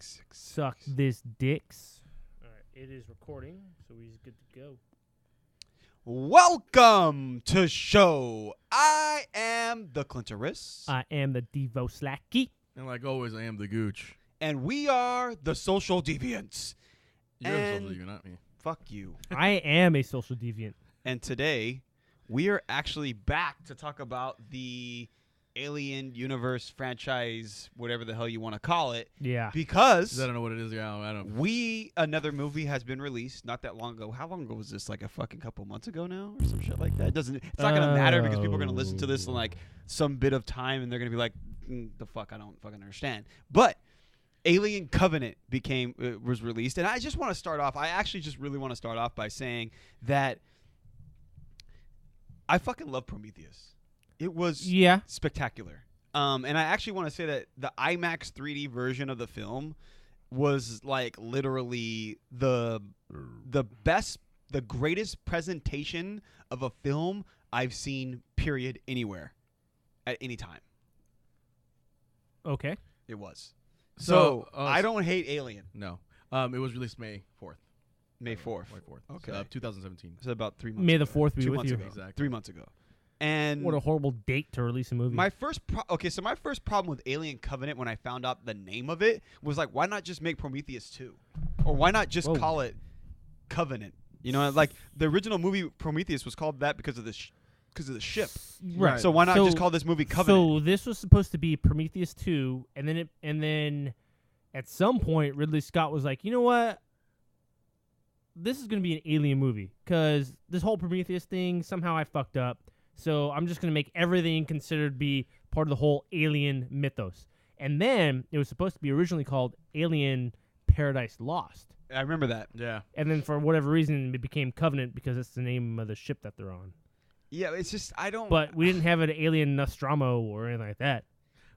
Suck this dicks. All right, it is recording, so we're good to go. Welcome to show. I am the Clintoris. I am the Devo Slacky. And like always, I am the Gooch. And we are the Social Deviants. You're a social deviant, not me. Fuck you. I am a social deviant. And today, we are actually back to talk about the Alien Universe franchise, whatever the hell you want to call it. Yeah. Because I don't know what it is. Yeah, I don't. another movie has been released not that long ago. How long ago was this? Like a fucking couple months ago now, or some shit like that. It's not gonna matter because people are gonna listen to this in like some bit of time, and they're gonna be like, "The fuck, I don't fucking understand." But Alien Covenant was released, and I just want to start off. I actually just really want to start off by saying that I fucking love Prometheus. It was spectacular. And I actually want to say that the IMAX 3D version of the film was like literally the best, the greatest presentation of a film I've seen, period, anywhere at any time. Okay. It was. So I don't hate Alien. No. It was released May 4th. May 4th. May 4th. Okay. 2017. So about 3 months May ago. the 4th be 2 with months you. ago. Exactly. 3 months ago. And What a horrible date to release a movie. my first problem with Alien Covenant when I found out the name of it was like, why not just make Prometheus 2? Or why not just call it Covenant? You know, like the original movie Prometheus was called that because of the ship. Right. So why not just call this movie Covenant? So this was supposed to be Prometheus 2, and then at some point Ridley Scott was like, you know what? This is going to be an Alien movie because this whole Prometheus thing, somehow I fucked up. So I'm just going to make everything considered be part of the whole Alien mythos. And then it was supposed to be originally called Alien Paradise Lost. I remember that. Yeah. And then for whatever reason, it became Covenant because it's the name of the ship that they're on. Yeah, it's just, I don't... But we didn't have an Alien Nostromo or anything like that.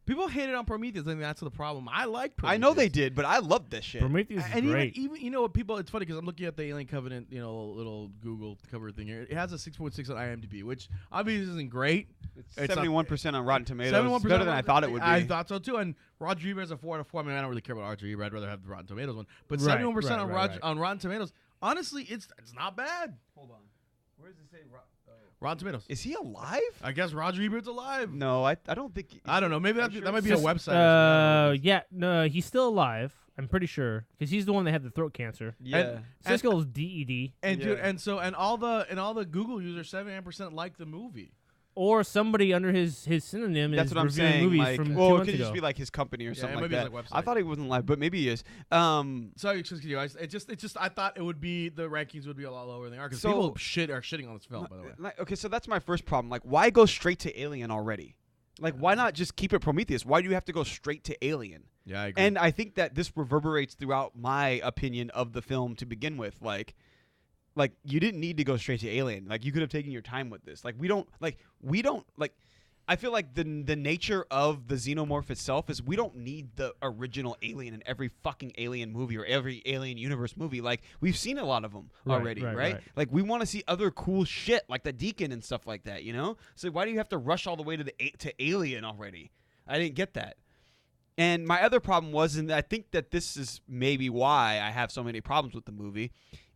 People hated on Prometheus. I think that's the problem. I like Prometheus. I know they did, but I love this shit. Prometheus is And great. even you know what, people, it's funny because I'm looking at the Alien Covenant, little Google cover thing here. It has a 6.6 on IMDb, which obviously isn't great. It's 71% on Rotten Tomatoes. 71% It's better than I thought it would be. I thought so too. And Roger Ebert has a 4 out of 4. I mean, I don't really care about Roger Ebert. I'd rather have the Rotten Tomatoes one. But 71% on Rotten Tomatoes. Honestly, it's not bad. Hold on. Where does it say Rotten Tomatoes. Is he alive? I guess Roger Ebert's alive. No, I don't think... I don't know. Maybe that might be a website. No, he's still alive. I'm pretty sure because he's the one that had the throat cancer. Yeah. Siskel's DED. And Yeah. dude, and all the Google users, 79% like the movie. Or somebody under his synonym That's is what I'm reviewing saying. movies Like, from 2 well, it months could ago. just be like his company or something like maybe that. it's like website. I thought he wasn't live, but maybe he is. Sorry, excuse me. It just I thought it would be the rankings would be a lot lower than they are because So- people are shitting on this film. By the way, Okay, so that's my first problem. Like, why go straight to Alien already? Like, why not just keep it Prometheus? Why do you have to go straight to Alien? yeah, I agree. And I think that this reverberates throughout my opinion of the film to begin with. Like you didn't need to go straight to Alien. Like, you could have taken your time with this. Like, we don't I feel like the nature of the xenomorph itself is we don't need the original Alien in every fucking Alien movie or every Alien Universe movie. Like, we've seen a lot of them already, right? Like, we want to see other cool shit like the Deacon and stuff like that, you know? So why do you have to rush all the way to Alien already? I didn't get that. And my other problem was, and I think that this is maybe why I have so many problems with the movie,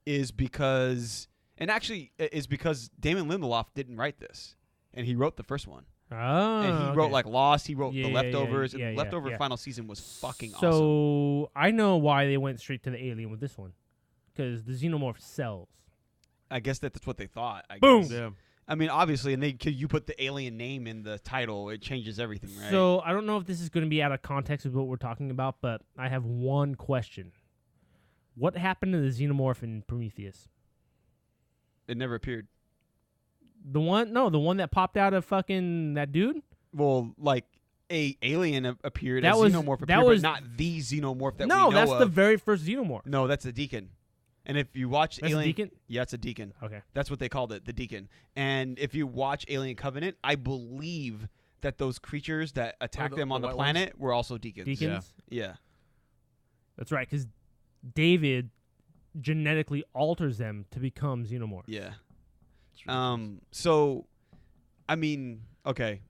is because Damon Lindelof didn't write this, and he wrote the first one. Oh, And he wrote like Lost. He wrote The Leftovers. yeah, and the Leftover yeah. final season was fucking awesome. So I know why they went straight to the Alien with this one, because the xenomorph sells. I guess that's what they thought. Boom. Guess. yeah. I mean, obviously, and you put the Alien name in the title, it changes everything, right? So I don't know if this is going to be out of context of what we're talking about, but I have one question. What happened to the xenomorph in Prometheus? It never appeared. The one that popped out of fucking that dude? Well, like a alien appeared, That a was- xenomorph that appeared, was- but not the xenomorph that we No, know that's of. the very first xenomorph. No, that's the Deacon. And if you watch That's Alien, a Deacon? yeah, it's a Deacon. Okay. That's what they called it, the Deacon. And if you watch Alien Covenant, I believe that those creatures that attacked them on the white planet were also Deacons. Deacons? Yeah. That's right, because David genetically alters them to become xenomorphs. Yeah. So, I mean, okay.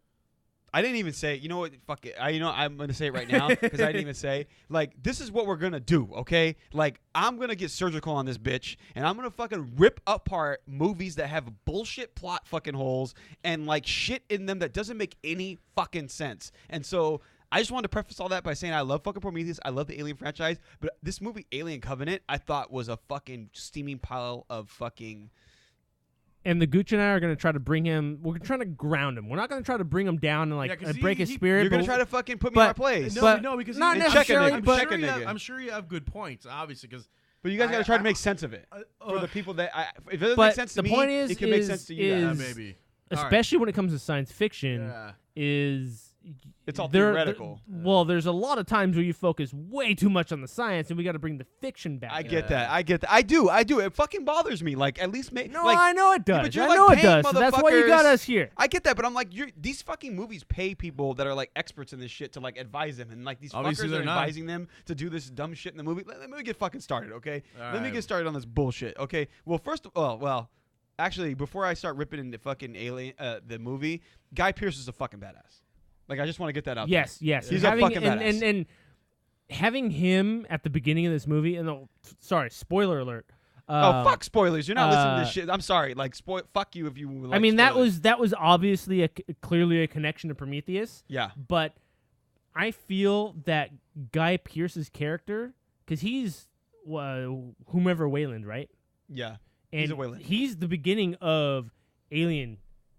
I didn't even say, you know what, fuck it. I'm going to say it right now because I didn't even say, like, this is what we're going to do, okay? Like, I'm going to get surgical on this bitch, and I'm going to fucking rip apart movies that have bullshit plot fucking holes and, like, shit in them that doesn't make any fucking sense. And so I just wanted to preface all that by saying I love fucking Prometheus. I love the Alien franchise. But this movie, Alien Covenant, I thought was a fucking steaming pile of fucking... And the Gooch and I are going to try to bring him. We're trying to ground him. We're not going to try to bring him down and like break his spirit. You're going to try to fucking put me in my place. No, because not necessarily. I'm sure you have good points, obviously. But you guys got to try to make sense of it for the people that. If it doesn't make sense to me, it can make sense to you guys. Maybe. Especially when it comes to science fiction, it's all theoretical. Well, there's a lot of times where you focus way too much on the science, and we got to bring the fiction back. I get that. I do. It fucking bothers me. Like, at least make. No, like, I know it does. But you're I know like it does. So that's why you got us here. I get that, but I'm like, these fucking movies pay people that are like experts in this shit to like advise them, and like these Obviously fuckers are not. advising them to do this dumb shit in the movie. Let me get fucking started, okay? All Let me get started on this bullshit, okay? Well, actually, before I start ripping into fucking Alien, the movie, Guy Pearce is a fucking badass. Like, I just want to get that out. Yes. He's a fucking badass. And having him at the beginning of this movie, and sorry, spoiler alert. Fuck spoilers! You're not listening to this shit. I'm sorry. Like, fuck you if you. Like, I mean, spoilers. that was obviously clearly a connection to Prometheus. Yeah. But I feel that Guy Pearce's character, because he's whomever Wayland, right? Yeah. And he's a Wayland. He's the beginning of Alien,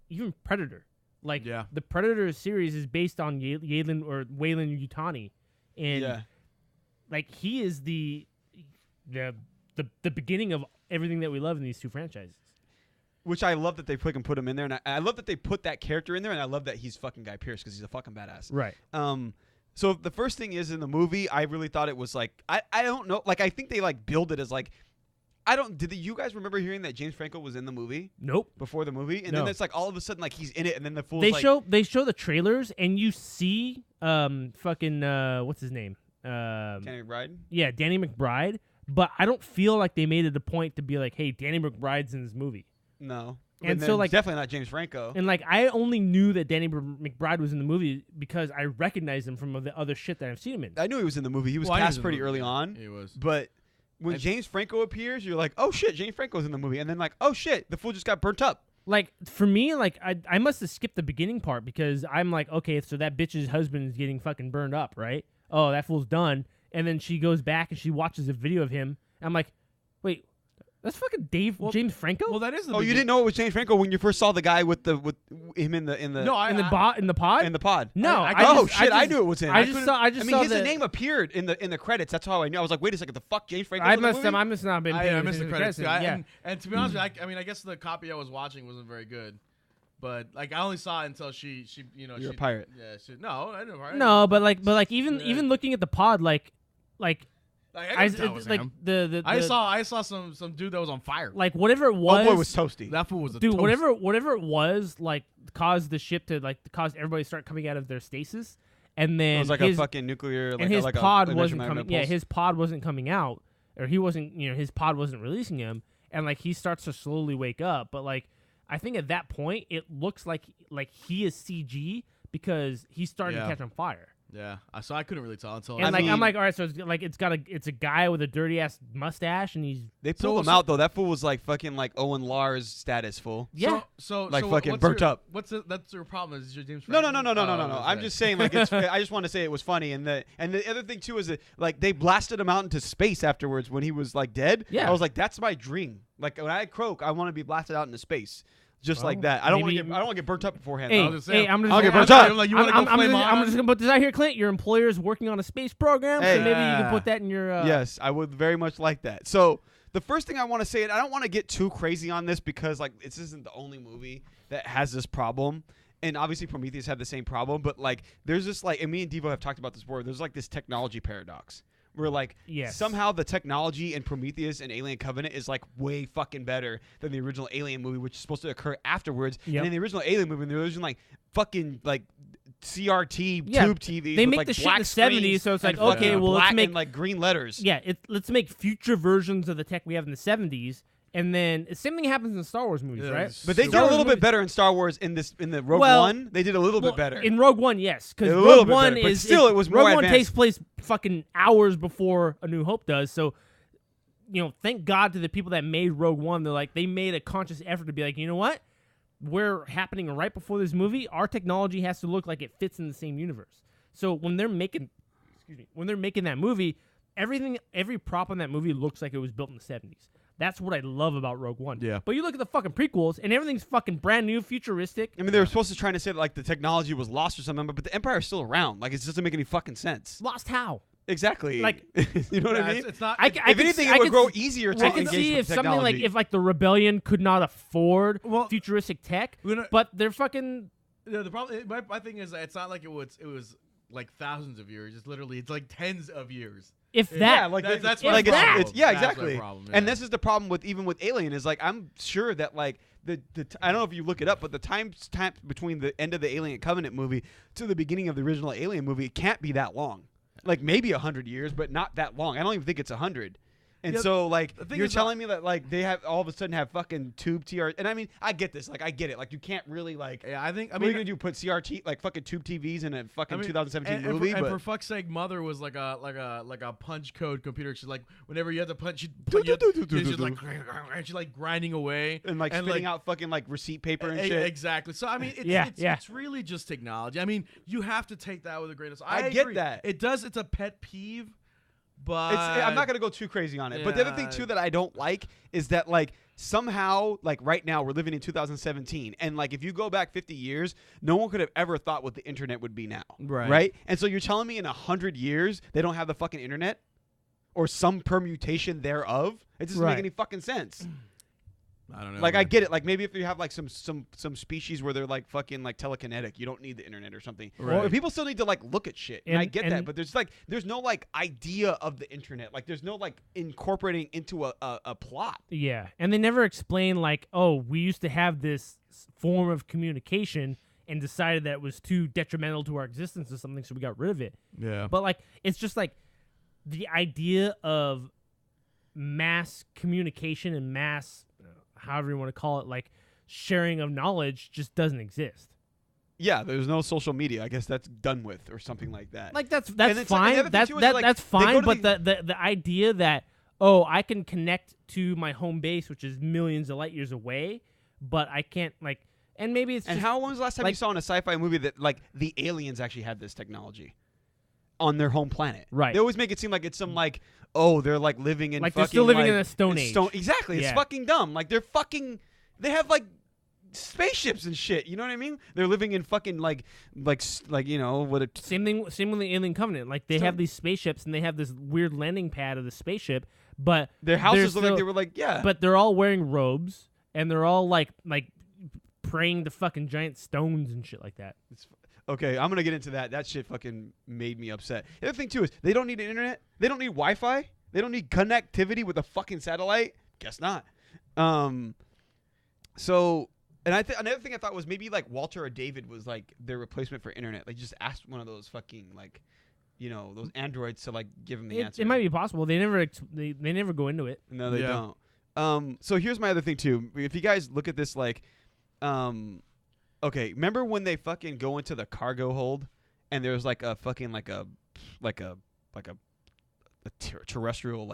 even Predator. Like, the Predator series is based on Wayland Yutani, and like he is the beginning of everything that we love in these two franchises. Which I love that they put him in there, and I love that they put that character in there, and I love that he's fucking Guy Pearce because he's a fucking badass. Right. So the first thing is in the movie, I really thought it was like I don't know, like I think they like build it as like. Did you guys remember hearing that James Franco was in the movie? Nope. Before the movie? And then it's like all of a sudden like he's in it and then the fool's they like... show the trailers and you see fucking what's his name? Danny McBride? Yeah, Danny McBride. But I don't feel like they made it a point to be like, hey, Danny McBride's in this movie. No. And so like definitely not James Franco. And like I only knew that Danny McBride was in the movie because I recognized him from the other shit that I've seen him in. I knew he was in the movie. He was cast pretty early on. He was. But when James Franco appears, you're like, oh shit, James Franco's in the movie. And then like, oh shit, the fool just got burnt up. Like, for me, like, I must have skipped the beginning part because I'm like, okay, so that bitch's husband is getting fucking burned up, right? Oh, that fool's done. And then she goes back and she watches a video of him. I'm like, wait, that's fucking James Franco? Well, that is the you didn't know it was James Franco when you first saw the guy with him in the pod? In the pod? No. I knew it was him. I mean, his name appeared in the credits. That's how I knew. I was like, wait a second, the fuck, James Franco? I must not been paying I missed the credits. Yeah. And to be honest with you, I guess the copy I was watching wasn't very good. But like I only saw it until she You're a pirate. Yeah, no, I didn't. No, but even looking at the pod, I saw some dude that was on fire. Like whatever it was, boy was toasty. That fool was a dude. toast. Whatever it was, like caused the ship to cause everybody to start coming out of their stasis, and then it was like a fucking nuclear. And his pod wasn't coming. Yeah, his pod wasn't coming out, or he wasn't. His pod wasn't releasing him, and like he starts to slowly wake up. But like I think at that point, it looks like he is CG because he's starting to catch on fire. Yeah, so I couldn't really tell until. And I'm like, all right, so it's a guy with a dirty ass mustache, and they pulled him out though. That fool was like fucking like Owen Lars status fool. Yeah, so fucking burnt up. That's your problem? Is your James? No. I'm just saying like it's. I just want to say it was funny, and the other thing too is that like they blasted him out into space afterwards when he was like dead. Yeah, I was like, that's my dream. Like when I croak, I want to be blasted out into space. Just like that. I don't want to get burnt up beforehand. I'm just get burnt up. I'm just gonna put this out here, Clint. Your employer is working on a space program, so maybe you can put that in your. Yes, I would very much like that. So the first thing I want to say, and I don't want to get too crazy on this because like this isn't the only movie that has this problem. And obviously Prometheus had the same problem, but like there's this like, and me and Devo have talked about this before. There's like this technology paradox. Where like somehow the technology in Prometheus and Alien Covenant is like way fucking better than the original Alien movie, which is supposed to occur afterwards. Yep. And in the original Alien movie, they're using like fucking like CRT tube TVs. They with, make like, the shit black in the 70s, so it's like okay, well let's make and, like green letters. Yeah, let's make future versions of the tech we have in the 70s And then the same thing happens in Star Wars movies, right? But they did a little bit better in Star Wars in the Rogue One. They did a little bit better. In Rogue One, yes, because A little Rogue bit One better, but is still it was more Rogue One advanced. takes place fucking hours before A New Hope does. So, thank God to the people that made Rogue One. They're like, they made a conscious effort to be like, you know what? We're happening right before this movie. Our technology has to look like it fits in the same universe. So when they're making that movie, every prop in that movie looks like it was built in the 70s. That's what I love about Rogue One. Yeah. But you look at the fucking prequels, and everything's fucking brand new, futuristic. I mean, they were supposed to try to say that, like, the technology was lost or something, but the Empire is still around. Like, it doesn't make any fucking sense. Lost how? Exactly. Like, you know what I mean? It's not. If anything, it would grow easier to I can engage see with if something technology. if the rebellion could not afford Well, futuristic tech, we're not- but they're fucking. the problem. My thing is that it's not like it was like thousands of years. It's like tens of years. If that, Yeah, like That's if my like that. problem. it's yeah, That's my exactly. problem, And yeah. this is the problem with Alien is like I'm sure that like I don't know if you look it up, but the time between the end of the Alien Covenant movie to the beginning of the original Alien movie it can't be that long. Like maybe 100 years, but not that long. I don't even think it's 100. And Yeah, so, like, the thing you're is telling me that, like, they have all of a sudden have fucking tube TR. And I mean, I get this. Like, I get it. Like, you can't really, like, Yeah, I what are you going to do? Put CRT, like, fucking tube TVs in a fucking 2017 movie? And but for fuck's sake, Mother was like a punch code computer. She's like, whenever you had to punch, she's like, and she's like grinding away and, like, spitting out fucking, like, receipt paper and shit. Exactly. So I mean, it's really just technology. I mean, you have to take that with a grain of salt. I get agree. that. It does. It's a pet peeve. But I'm not gonna go too crazy on it. But the other thing too that I don't like is that like somehow like right now we're living in 2017 and like if you go back 50 years, no one could have ever thought what the internet would be now. Right? And so you're telling me in 100 years they don't have the fucking internet or some permutation thereof? It doesn't make any fucking sense. I don't know. Like I get it. Like maybe if you have like some species where they're like fucking like telekinetic, you don't need the internet or something. Right. Or people still need to like look at shit. And I get that, and- but there's no like idea of the internet. Like there's no like incorporating into a plot. Yeah, and they never explain like, oh, we used to have this form of communication and decided that it was too detrimental to our existence or something, so we got rid of it. Yeah. But like, it's just like the idea of mass communication and mass, however you want to call it, like sharing of knowledge just doesn't exist. Yeah, there's no social media. I guess that's done with or something like that. Like that's it's like- fine. and the other thing too is, like, That's they go fine. to But the idea that I can connect to my home base, which is millions of light years away, but I can't like. And maybe it's and just, how when was the last time you like- saw in a sci-fi movie that like the aliens actually had this technology on their home planet? Right. They always make it seem like it's some like they're like living in Like fucking, they're still living like, in a stone age. Exactly. It's Yeah. fucking dumb. Like they have like spaceships and shit. You know what I mean? They're living in fucking like you know what a Same thing with the Alien Covenant. Like they have these spaceships and they have this weird landing pad of the spaceship, but their houses look still, like they were like but they're all wearing robes and they're all like praying to fucking giant stones and shit like that. Okay, I'm gonna get into that. That shit fucking made me upset. The other thing too is they don't need an internet. They don't need Wi-Fi. They don't need connectivity with a fucking satellite. Guess not. So, and another thing I thought was maybe like Walter or David was like their replacement for internet. Like just asked one of those fucking like, you know, those androids to like give them the answer. It might be possible. They never they never go into it. No, they Yeah. don't. So here's my other thing too. If you guys look at this, like, okay, remember when they fucking go into the cargo hold and there's like a fucking like a terrestrial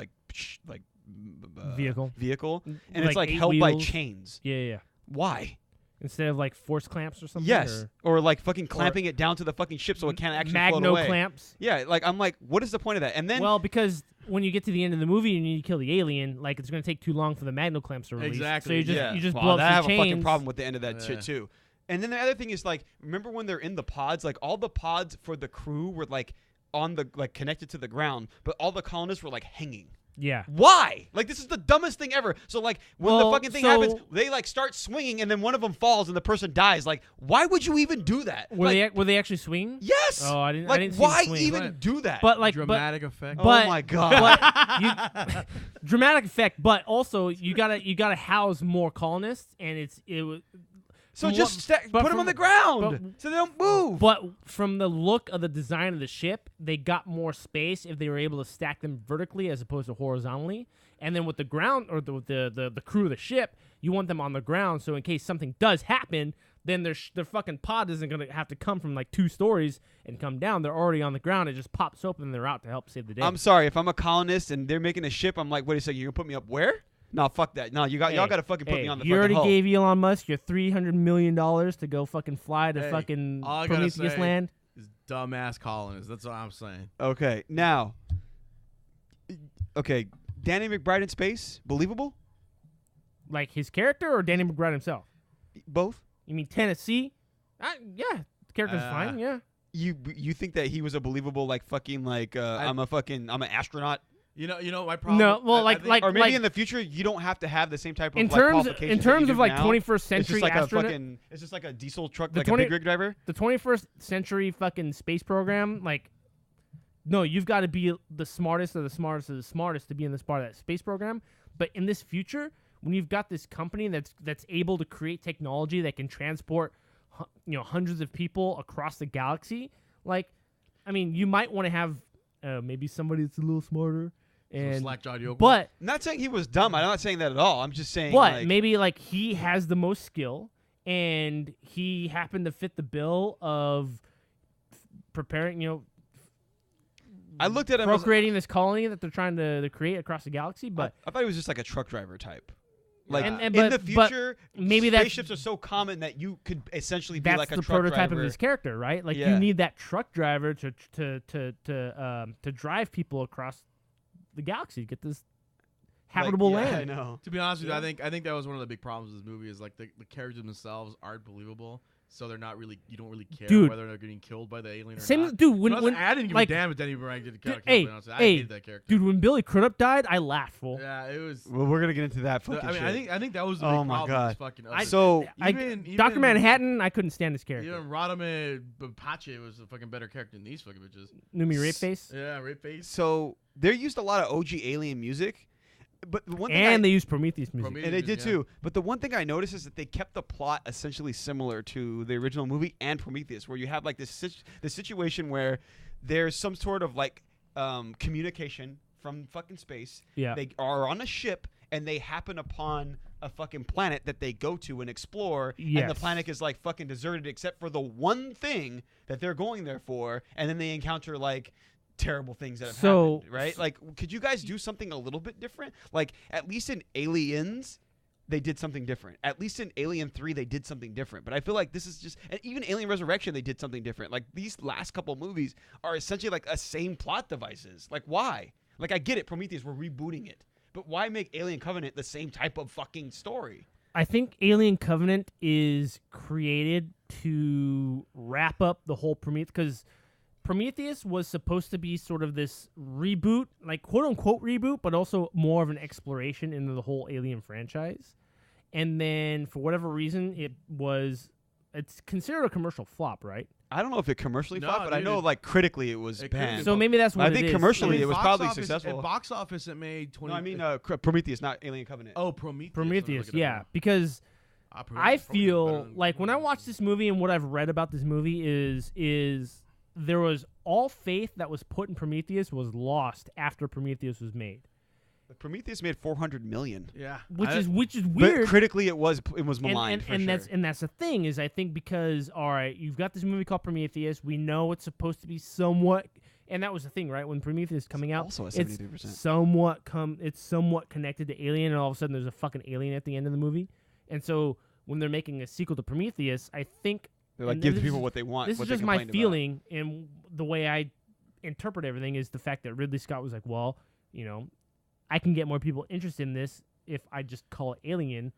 vehicle, and Like it's like 8 held by wheels. chains. Yeah. Why? Instead of like force clamps or something. Yes, or like fucking clamping it down to the fucking ship so it can't actually float magno away. clamps. Yeah, like I'm like, what is the point of that? And then Well, because when you get to the end of the movie and you need to kill the alien, like it's going to take too long for the magno clamps to release. Exactly. So you just Well, blow up I some have a fucking chains. problem with the end of that Yeah. shit too. And then the other thing is like, remember when they're in the pods? Like all the pods for the crew were like on the like connected to the ground, but all the colonists were like hanging. Yeah. Why? Like this is the dumbest thing ever. So like when Well, the fucking thing so- happens, they like start swinging and then one of them falls and the person dies. Like why would you even do that? Were they actually swinging? Yes. Oh, I didn't. Like I didn't see why them swing. even do that? But like, Dramatic effect. but- oh my god. but dramatic effect. But also, you gotta house more colonists, and it was So just put them on the ground so they don't move. But from the look of the design of the ship, they got more space if they were able to stack them vertically as opposed to horizontally. And then with the ground or the crew of the ship, you want them on the ground so in case something does happen, then their fucking pod isn't going to have to come from like 2 stories and come down. They're already on the ground. It just pops open and they're out to help save the day. I'm sorry. If I'm a colonist and they're making a ship, I'm like, wait a second. You're going to put me up where? No, fuck that. No, y'all got to fucking put me on the fucking You already hull. gave Elon Musk your $300 million to go fucking fly to fucking Prometheus land. Is dumbass colonists. That's what I'm saying. Okay. Now, Danny McBride in space, believable? Like his character or Danny McBride himself? Both? You mean Tennessee? Yeah, the character's fine. Yeah. You think that he was a believable like fucking like I'm an astronaut? You know my problem. No, well, or maybe in the future you don't have to have the same type of in like, terms qualifications of like 21st century it's just like a diesel truck, like a big rig driver. The 21st century fucking space program, like, no, you've got to be the smartest of the smartest of the smartest to be in this part of that space program. But in this future, when you've got this company that's able to create technology that can transport, hundreds of people across the galaxy, like, I mean, you might want to have maybe somebody that's a little smarter. And Slack-jawed yokel. But I'm not saying he was dumb. I'm not saying that at all. I'm just saying. But like, maybe like he has the most skill, and he happened to fit the bill of preparing. I looked at him procreating this colony that they're trying to create across the galaxy. But I thought he was just like a truck driver type. Like in the future, maybe spaceships are so common that you could essentially be like a truck driver. That's the prototype of his character, right? Like you need that truck driver to drive people across the galaxy to get this habitable land. I know. To be honest with you, I think that was one of the big problems with this movie is like the characters themselves aren't believable. So they're not really. You don't really care whether they're getting killed by the alien or not. Dude, when I didn't give a damn if Danny McBride did killed. I hated that character. Dude, when Billy Crudup died, I laughed. Fool. Yeah, it was. Well, we're gonna get into that. Fucking shit. I think that was the big problem. God. Even Dr. Manhattan, I couldn't stand his character. Even Radame Pache was a fucking better character than these fucking bitches. Numi Rapeface. Yeah, Rapeface. So they used a lot of OG Alien music. But the one thing and they used Prometheus music. And they did too. But the one thing I noticed is that they kept the plot essentially similar to the original movie and Prometheus, where you have like this situation where there's some sort of like communication from fucking space. Yeah. They are on a ship and they happen upon a fucking planet that they go to and explore. Yes. And the planet is like fucking deserted except for the one thing that they're going there for. And then they encounter like terrible things that have happened, right? Like, could you guys do something a little bit different? Like, at least in Aliens, they did something different. At least in Alien 3, they did something different. But I feel like this is just, and even Alien Resurrection, they did something different. Like, these last couple movies are essentially like a same plot devices. Like, why? Like, I get it, Prometheus, we're rebooting it. But why make Alien Covenant the same type of fucking story? I think Alien Covenant is created to wrap up the whole Prometheus, because Prometheus was supposed to be sort of this reboot, like quote-unquote reboot, but also more of an exploration into the whole Alien franchise. And then, for whatever reason, it's considered a commercial flop, right? I don't know if it commercially flopped, but I know, like, critically it was banned. So maybe that's what I think commercially it was probably office, successful. At box office, it made 20... No, I mean Prometheus, not Alien Covenant. Oh, Prometheus. Prometheus, yeah. Because I feel like when I watch this movie and what I've read about this movie is there was all faith that was put in Prometheus was lost after Prometheus was made. Prometheus made $400 million. Yeah, which is weird. But critically, it was maligned. And that's the thing is I think because all right, you've got this movie called Prometheus. We know it's supposed to be somewhat, and that was the thing, right? When Prometheus is coming out, also at 73%. It's somewhat connected to Alien, and all of a sudden there's a fucking alien at the end of the movie. And so when they're making a sequel to Prometheus, I think they're like, give the people what they want. This is just my feeling, and the way I interpret everything is the fact that Ridley Scott was like, well, I can get more people interested in this if I just call it Alien.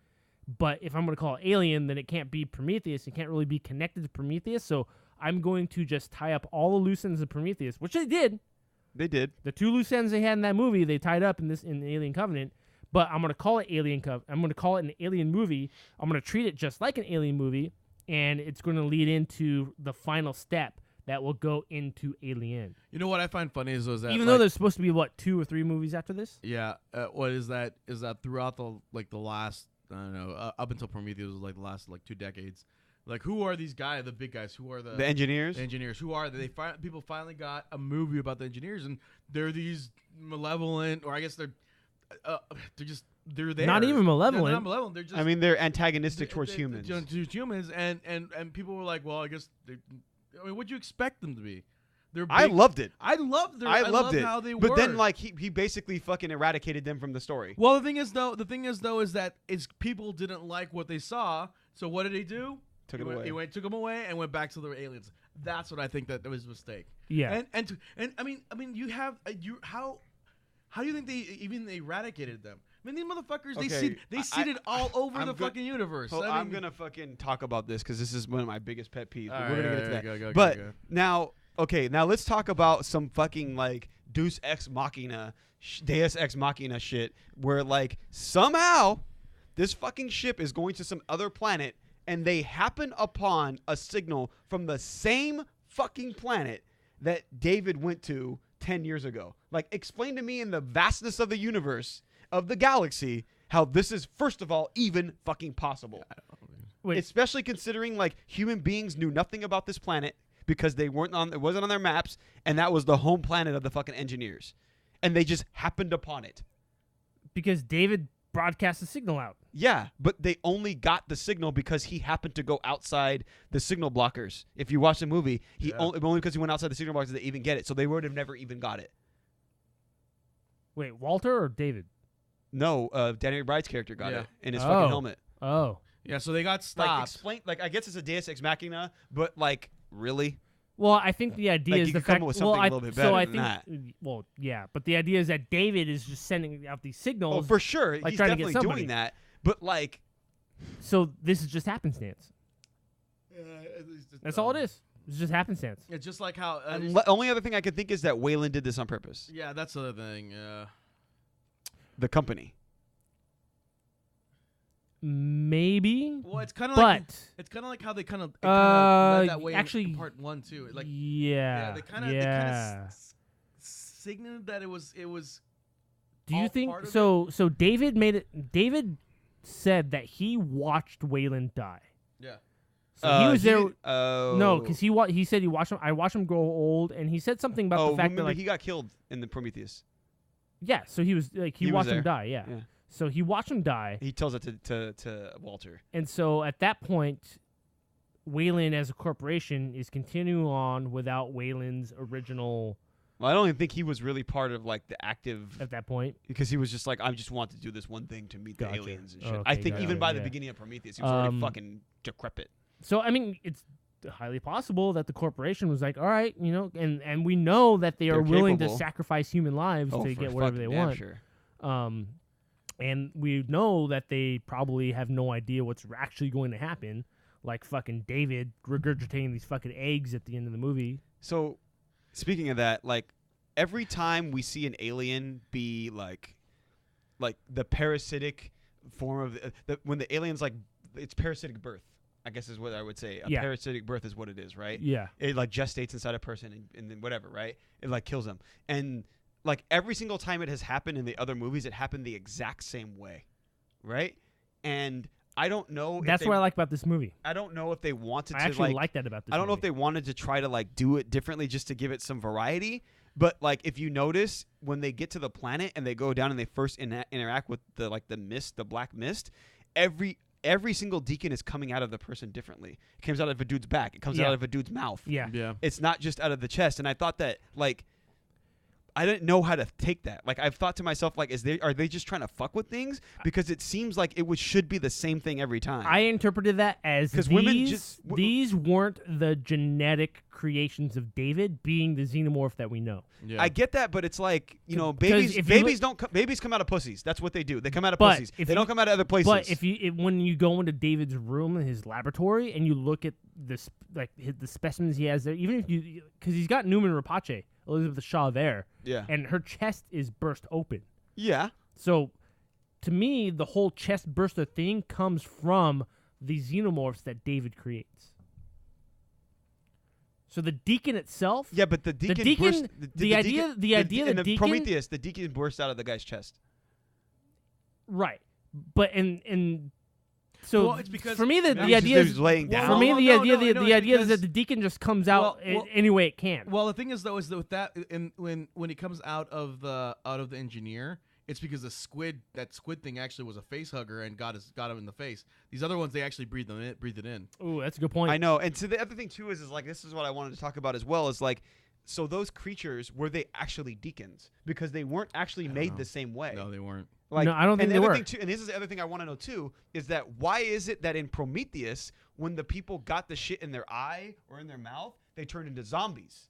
But if I'm going to call it Alien, then it can't be Prometheus. It can't really be connected to Prometheus. So I'm going to just tie up all the loose ends of Prometheus, which they did. They did. The 2 loose ends they had in that movie, they tied up in Alien Covenant. But I'm going to call it Alien I'm going to call it an Alien movie. I'm going to treat it just like an Alien movie. And it's going to lead into the final step that will go into Alien. You know what I find funny is that even though there's supposed to be 2 or 3 movies after this. Yeah, what is that? Is that throughout the last I don't know, up until Prometheus was like the last like 2 decades. Like, who are these guys, the big guys? Who are the engineers? The engineers. Who are they? People finally got a movie about the engineers, and they're these malevolent, or I guess they're there. Not even malevolent. They're not malevolent. They're just. I mean, they're antagonistic towards humans. Towards humans, and people were like, well, I guess. What'd you expect them to be? I loved it. I loved it. How they were. But then, like, he basically fucking eradicated them from the story. Well, the thing is though, is that people didn't like what they saw. So what did he do? Took them away and went back to the aliens. That's what I think that was a mistake. Yeah. And I mean, you have how do you think they eradicated them? I mean, these motherfuckers, they seeded all over the fucking universe. I'm gonna fucking talk about this because this is one of my biggest pet peeves. But we're gonna get to that. Go. Now, now let's talk about some fucking like Deus Ex Machina shit, where like somehow this fucking ship is going to some other planet, and they happen upon a signal from the same fucking planet that David went to 10 years ago. Like, explain to me in the vastness of the universe, of the galaxy, how this is, first of all, even fucking possible. Wait. Especially considering, like, human beings knew nothing about this planet because it wasn't on their maps, and that was the home planet of the fucking engineers. And they just happened upon it. Because David broadcast the signal out. Yeah, but they only got the signal because he happened to go outside the signal blockers. If you watch the movie, only because he went outside the signal blockers did they even get it. So they would have never even got it. Wait, Walter or David? No, Danny McBride's character got it in his fucking helmet. Oh. Yeah, so they got stopped. I guess it's a Deus Ex Machina, but like, really? Well, I think the idea is the fact. With something a little bit better than that. Well, yeah, but the idea is that David is just sending out these signals. Oh, for sure, like he's trying to definitely get somebody. doing that. But like, so this is just happenstance. That's all it is. It's just happenstance. It's just like how. Only other thing I could think is that Waylon did this on purpose. Yeah, that's the other thing. The company. Maybe. Well, it's kind of like how they kind of led that way actually in part 1 too. Like they kind of signaled that it was. Do you think so? So David made it. David said that he watched Waylon die. Yeah. So he was there. Oh. No, because he said he watched him. I watched him grow old, and he said something about the fact that like he got killed in the Prometheus. Yeah. So he was like he watched him die. Yeah. So he watched him die. He tells it to Walter. And so at that point, Waylon as a corporation is continuing on without Waylon's original. Well, I don't even think he was really part of like the active at that point because he was just like, I just want to do this one thing to meet the aliens and shit. Okay, I think even by the beginning of Prometheus, he was already fucking decrepit. So I mean, it's highly possible that the corporation was like, all right, you know, and we know that they're willing to sacrifice human lives to get whatever they want. Sure. And we know that they probably have no idea what's actually going to happen, like fucking David regurgitating these fucking eggs at the end of the movie. So, speaking of that, like, every time we see an alien be like the parasitic form of when the alien's like, it's parasitic birth, I guess is what I would say. A parasitic birth is what it is, right? Yeah. It like gestates inside a person and then whatever, right? It like kills them. And like every single time it has happened in the other movies, it happened the exact same way, right? And I don't know. That's what I like about this movie. I don't know if they wanted to. I actually like that about this. I don't know if they wanted to try to like do it differently just to give it some variety. But like if you notice when they get to the planet and they go down and they first interact with the mist, the black mist, every single deacon is coming out of the person differently. It comes out of a dude's back. It comes out of a dude's mouth. Yeah. It's not just out of the chest. And I thought that like. I didn't know how to take that. Like I've thought to myself, like, are they just trying to fuck with things? Because it seems like should be the same thing every time. I interpreted that as these weren't the genetic creations of David being the xenomorph that we know. Yeah. I get that, but it's like babies come out of pussies. That's what they do. They come out of pussies. They don't come out of other places. But when you go into David's room in his laboratory and you look at this the specimens he has there, even if because he's got Newman Rapace, Elizabeth Shaw there. Yeah. And her chest is burst open. Yeah. So, to me, the whole chest burster thing comes from the xenomorphs that David creates. So the deacon itself. Yeah, but the deacon Prometheus, the deacon burst out of the guy's chest. Right, but in So Well, it's because for me, the Maybe idea he's is laying down. for me Well, the no, idea no, no, the it's idea is because- that the deacon just comes out Well, any way it can. Well, the thing is though, is that with that, when he comes out of the engineer, it's because that squid thing actually was a face hugger and got him in the face. These other ones, they actually breathed it in. Ooh, that's a good point. I know. And so the other thing too is like this is what I wanted to talk about as well is like, so those creatures, were they actually deacons? Because they weren't actually made the same way. No, they weren't. Like, No, I don't think and they the other were. thing too, and this is the other thing I want to know too, is that why is it that in Prometheus, when the people got the shit in their eye or in their mouth, they turned into zombies,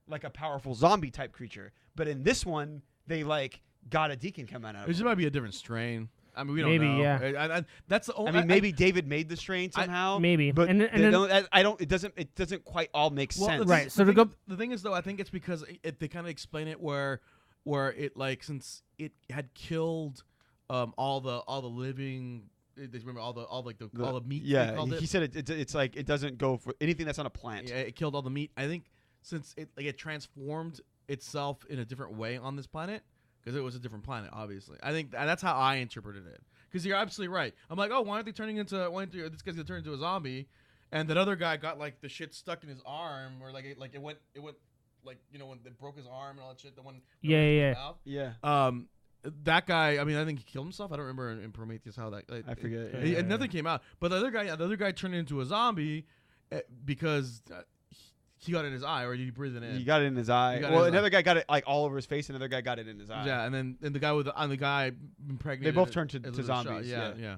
like a powerful zombie type creature. But in this one, they like got a deacon coming out. It just might be a different strain. I mean, we don't Maybe, know. yeah. That's the only. I mean, maybe David made the strain somehow. maybe. but And then- I don't. It doesn't quite all make Well, sense. Right. So the to thing, go- the thing is though, I think it's because they kind of explain it where it like since it had killed all the living. They remember all the meat. They Yeah, called he it. said it's like it doesn't go for anything that's on a plant. Yeah, it killed all the meat. I think since it transformed itself in a different way on this planet because it was a different planet. Obviously, I think that's how I interpreted it. Because you're absolutely right. I'm like, oh, why aren't they turning into? Why aren't this guy's gonna turn into a zombie? And that other guy got like the shit stuck in his arm, or like it went like when they broke his arm and all that shit. The one. Yeah. Mouth. Yeah. That guy. I mean, I think he killed himself. I don't remember in Prometheus how that. I forget. And nothing came out. But the other guy turned into a zombie because he got it in his eye, or he breathed it in. He got it in his eye. He got it Well, in his another guy got it like all over his face. Another guy got it in his eye. Yeah, and then the guy the guy impregnated. They both turned to as a zombies, shot. yeah.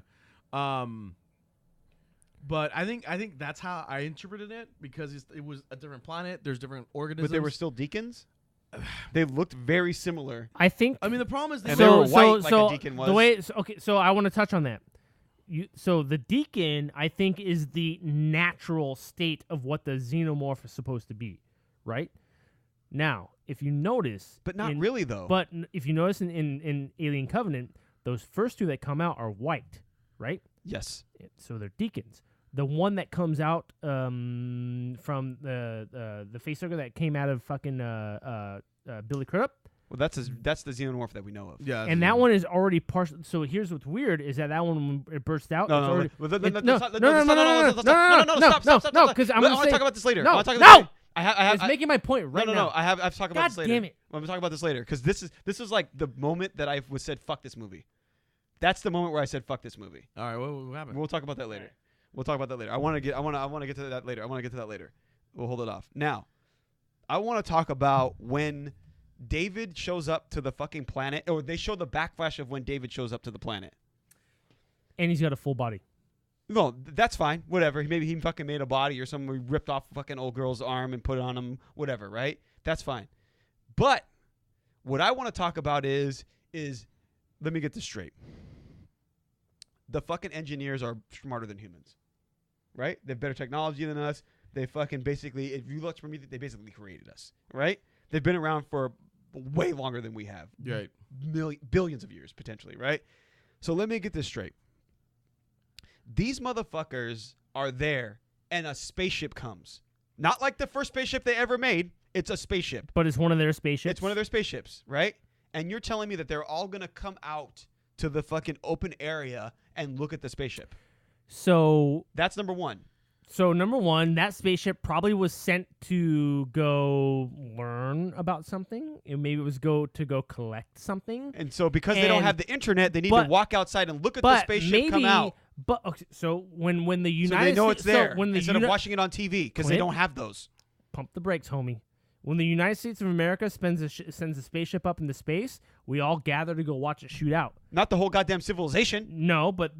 But I think that's how I interpreted it because it was a different planet. There's different organisms. But they were still deacons. They looked very similar. I think I mean, the problem is And they were white like a deacon was. The way so I want to touch on that. So the deacon, I think, is the natural state of what the xenomorph is supposed to be, right? Now, if you notice, But not really though. But if you notice in Alien Covenant, those first two that come out are white, right? yes. So they're deacons. The one that comes out from the facehugger that came out of fucking Billy Crudup, Well, that's the xenomorph that we know of. yeah, and that one is already partial. So here's what's weird is that one when it bursts out. No, it's no, already, stop. because I'm I gonna want say to talk about this later. No, I want to talk no! about this later. I have. It's making my point right no, now. I have to talk about God this later. damn it! I'm gonna talk about this later because this is like the moment that I was said fuck this movie. That's the moment where I said fuck this movie. All right, what happened? We'll talk about that later. We'll talk about that later. I want to get to that later. We'll hold it off. Now, I want to talk about when David shows up to the fucking planet, or they show the backflash of when David shows up to the planet. And he's got a full body. No, that's fine. Whatever. Maybe he fucking made a body or something. We ripped off fucking old girl's arm and put it on him. Whatever, right? That's fine. But what I want to talk about is let me get this straight. The fucking engineers are smarter than humans, right? They have better technology than us. They fucking basically, if you look for me, they basically created us, right? They've been around for way longer than we have. Right. Billions of years, potentially, right? So let me get this straight. These motherfuckers are there, and a spaceship comes. Not like the first spaceship they ever made. It's a spaceship. But it's one of their spaceships. It's one of their spaceships, right? And you're telling me that they're all going to come out to the fucking open area and look at the spaceship. So That's number one. number one, that spaceship probably was sent to go learn about something. Maybe it was to go collect something. And so because they don't And- have the internet, they need but- to walk outside and look at the But spaceship maybe, come out. But okay, so when the So United they know States, it's there so when the instead of watching it on TV because they Clint? don't have those. pump the brakes, homie. When the United States of America sends a spaceship up into space, we all gather to go watch it shoot out. Not the whole goddamn civilization. No, but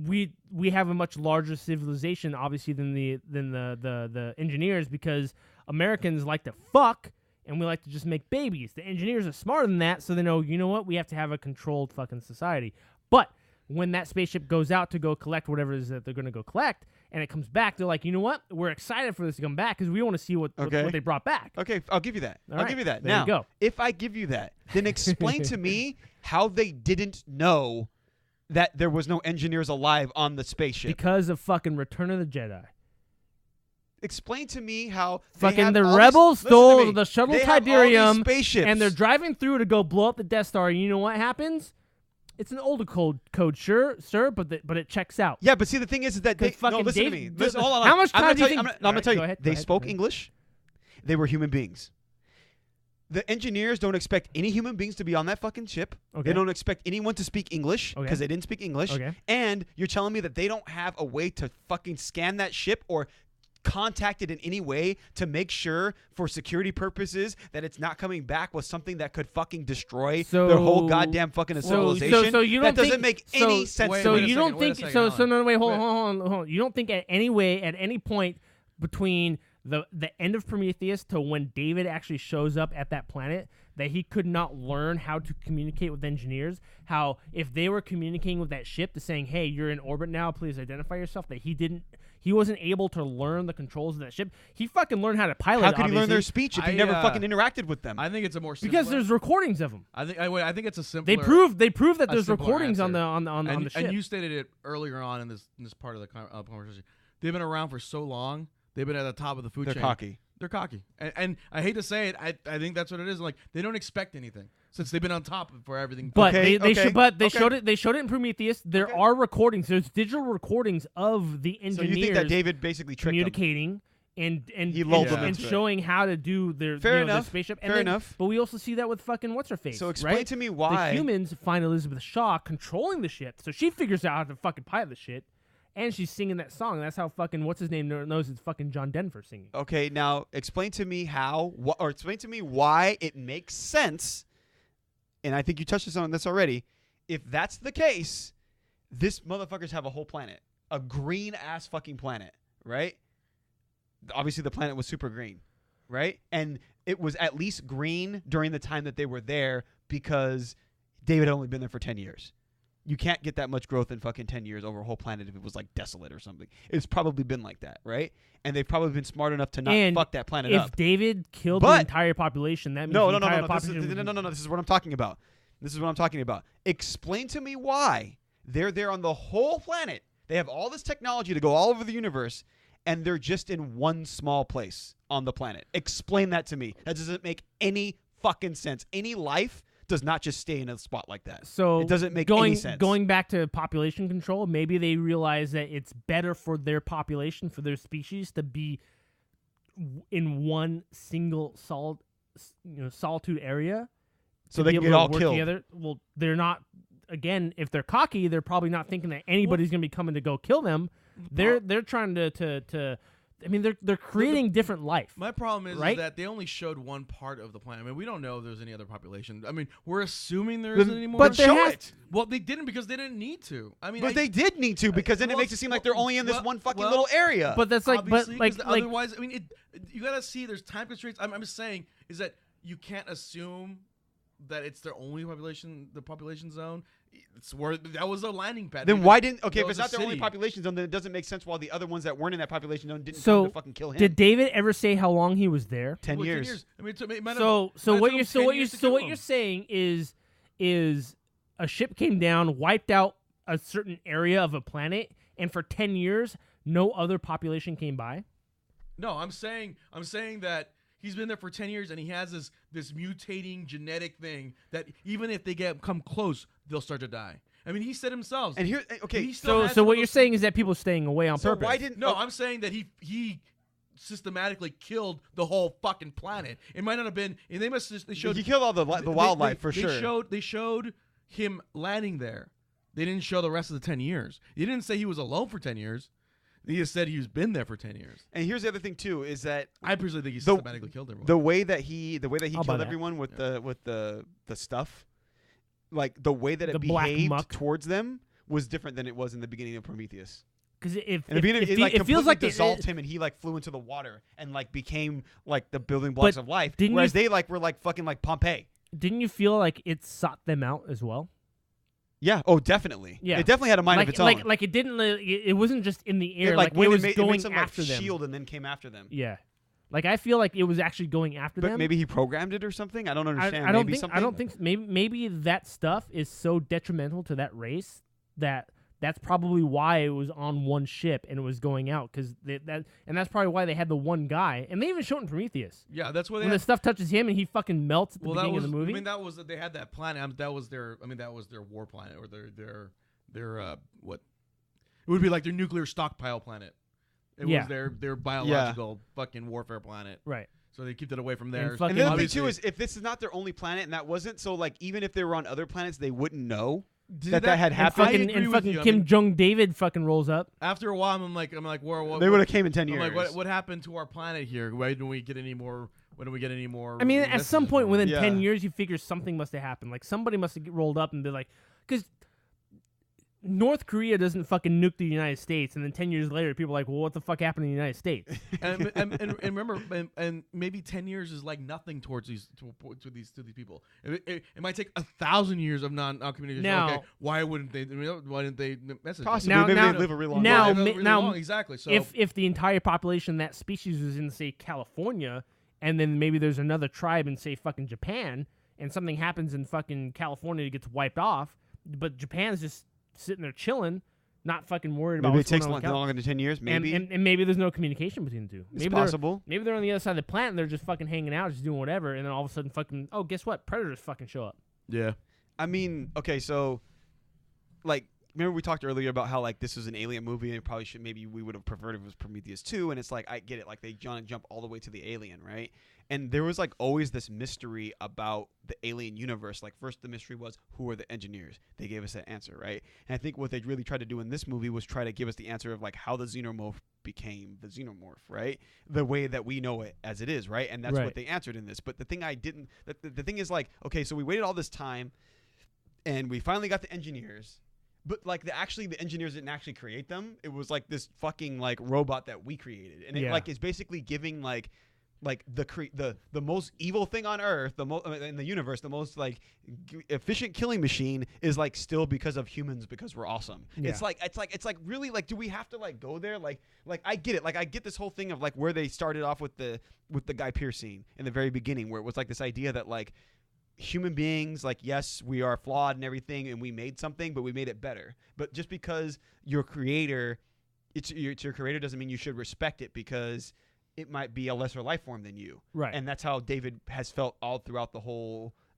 we have a much larger civilization, obviously, than the engineers, because Americans like to fuck and we like to just make babies. The engineers are smarter than that, so they know, you know what, we have to have a controlled fucking society. But when that spaceship goes out to go collect whatever it is that they're going to go collect, and it comes back, they're like, you know what, we're excited for this to come back because we want to see what they brought back. Okay, I'll give you that. All I'll right, give you that. there Now, you go. if I give you that, then explain to me how they didn't know that there was no engineers alive on the spaceship. Because of fucking Return of the Jedi. Explain to me how Fucking the rebels stole the shuttle they have all these Tiberium, spaceships. and they're driving through to go blow up the Death Star. And you know what happens? It's an older code, sure, sir, but it checks out. Yeah, but see, the thing is that they fucking no, listen Dave- to me. the- Listen, hold on. how much I'm time gonna do tell you you? think- I'm gonna tell you. Go ahead, They go ahead, spoke go ahead. English. They were human beings. The engineers don't expect any human beings to be on that fucking ship. Okay. They don't expect anyone to speak English because Okay. they didn't speak English. Okay. And you're telling me that they don't have a way to fucking scan that ship or contact it in any way to make sure for security purposes that it's not coming back with something that could fucking destroy their whole goddamn fucking civilization. So you don't that doesn't think, make so, any sense. wait, So wait a you second, don't wait a think second, so no wait hold Wait. on. You don't think at any point between the end of Prometheus to when David actually shows up at that planet that he could not learn how to communicate with engineers, how if they were communicating with that ship to saying, hey, you're in orbit now, please identify yourself, that he wasn't able to learn the controls of that ship. He fucking learned how to pilot. How could he learn their obviously, speech if he I, never fucking interacted with them? I think it's a more because simpler, there's recordings of him. I think it's a simpler. They prove that a there's simpler recordings on answer. the ship. And you stated it earlier on in this part of the conversation. They've been around for so long. They've been at the top of the food They're chain. cocky. They're cocky, and I hate to say it. I think that's what it is. Like they don't expect anything since they've been on top for everything. But Okay, they okay. showed it. They showed it in Prometheus. There Okay. are recordings. There's digital recordings of the So engineers you think that David basically tricked them? communicating and He lulled them and into it. showing how to do their Fair their enough. spaceship. And Fair then- enough. But we also see that with fucking what's her face. So explain right? to me why the humans find Elizabeth Shaw controlling the ship, so she figures out how to fucking pilot the shit, and she's singing that song. That's how fucking what's his name knows it's fucking John Denver singing. Okay, now explain to me or explain to me why it makes sense. And I think you touched on this already. If that's the case, this motherfuckers have a whole planet, a green ass fucking planet, right? Obviously, the planet was super green, right? And it was at least green during the time that they were there because David had only been there for 10 years. You can't get that much growth in fucking 10 years over a whole planet if it was like desolate or something. It's probably been like that, right? And they've probably been smart enough to not And fuck that planet if up. David killed the But- entire population, that means No, the no, no, entire no, no. population. No. This is what I'm talking about. This is what I'm talking about. Explain to me why they're there on the whole planet. They have all this technology to go all over the universe, and they're just in one small place on the planet. Explain that to me. That doesn't make any fucking sense. Any life does not just stay in a spot like that. So it doesn't make going, any sense. Going back to population control, maybe they realize that it's better for their population, for their species, to be in one single solitude area, so to they be can able get to all work killed. together. Well, they're not. Again, if they're cocky, they're probably not thinking that anybody's going to be coming to go kill them. They're trying to. I mean, they're creating different life. My problem is Right? that they only showed one part of the planet. I mean, we don't know if there's any other population. I mean, we're assuming there Then- isn't anymore. but there show has- it. Well, they didn't because they didn't need to. I mean, But they did need to because then it well, makes it seem like they're only in this well, one fucking well, little area. But that's like, but obviously, like, 'cause like otherwise, I mean, you gotta see there's time constraints. I'm just saying is that you can't assume that it's their only population, the population zone. It's where that was a landing pad. then why didn't? Okay, that if it's was a not their only city. population zone, then it doesn't make sense why the other ones that weren't in that population zone didn't So, come to fucking kill him. did David ever say how long he was there? 10 Well, years. I mean, it might have- So might have what took you're them 10 years to kill what him. you're saying is a ship came down, wiped out a certain area of a planet, and for 10 years no other population came by. No, I'm saying that he's been there for 10 years and he has this mutating genetic thing that even if they come close, they'll start to die. I mean, he said himself. And here, okay, He still So has so some what of you're those- saying is that people are staying away on so purpose. why didn't? No, I'm saying that he systematically killed the whole fucking planet. It might not have been. And they showed he killed all the wildlife for they sure. They showed him landing there. They didn't show the rest of the 10 years. He didn't say he was alone for 10 years. He just said he's been there for 10 years. And here's the other thing too is that I personally think he The- systematically killed everyone. the way that he I'll buy killed that. everyone with the stuff, like the way that it The black behaved muck. towards them was different than it was in the beginning of Prometheus. Because In the beginning, it it feels like dissolved him, and he like flew into the water and like became like the building blocks of life. didn't Whereas you- they like were like fucking like Pompeii. Didn't you feel like it sought them out as well? Yeah. Oh, definitely. Yeah. It definitely had a mind like of its own. like it didn't. It wasn't just in the air. It Like, went it was and made, going some after like them. shield and then came after them. Yeah. Like I feel like it was actually going after But them. maybe he programmed it or something. I don't understand. I don't think maybe that stuff is so detrimental to that race that That's probably why it was on one ship and it was going out, because that's probably why they had the one guy. And they even showed it in Prometheus. Yeah, that's what when the stuff touches him and he fucking melts at the beginning of the movie. I mean, that was they had that planet. That was their war planet, or their what? It would be like their nuclear stockpile planet. It was their biological fucking warfare planet. Right. So they keep it away from there. And the other thing too is, if this is not their only planet, and that wasn't, so like even if they were on other planets, they wouldn't know that had happened. And fucking Kim Jong David fucking rolls up. After a while, I'm like, what, they would have came in 10 years. I'm like, what happened to our planet here? Why didn't we get any more? When do we get any more? I mean, at some point within 10 years, you figure something must have happened. Like somebody must have rolled up and be like, because North Korea doesn't fucking nuke the United States, and then 10 years later, people are like, well, what the fuck happened in the United States? and remember, and maybe 10 years is like nothing towards these to these people. It might take 1,000 years of non-communication. Now, okay, why wouldn't they? Why didn't they message? Possibly, maybe they live a really long life. Exactly. So if the entire population of that species was in, say, California, and then maybe there's another tribe in, say, fucking Japan, and something happens in fucking California that gets wiped off, but Japan's just sitting there chilling, not fucking worried about. Maybe what's it takes going on longer than 10 years. Maybe, and maybe there's no communication between the two. It's possible. Maybe they're on the other side of the planet and they're just fucking hanging out, just doing whatever, and then all of a sudden, fucking, oh, guess what? Predators fucking show up. Yeah. I mean, okay, so like, remember we talked earlier about how like this was an alien movie, and it probably should, maybe we would have preferred if it was Prometheus 2, and it's like, I get it, like they jump all the way to the alien, right? And there was like always this mystery about the alien universe. Like first the mystery was, who are the engineers? They gave us that answer, right? And I think what they really tried to do in this movie was try to give us the answer of like how the xenomorph became the xenomorph, right? The way that we know it as it is, right? And that's what they answered in this. But the thing the thing is like, okay, so we waited all this time and we finally got the engineers. But like the engineers didn't actually create them. It was like this fucking like robot that we created. And it like is basically giving like the most evil thing on Earth, in the universe, the most like efficient killing machine is like still because of humans, because we're awesome. Yeah. It's like really like, do we have to like go there? Like I get it. Like I get this whole thing of like where they started off with the Guy Pearce scene in the very beginning, where it was like this idea that like human beings, like, yes, we are flawed and everything, and we made something, but we made it better. But just because your creator, it's your creator, doesn't mean you should respect it, because it might be a lesser life form than you. Right. And that's how David has felt all throughout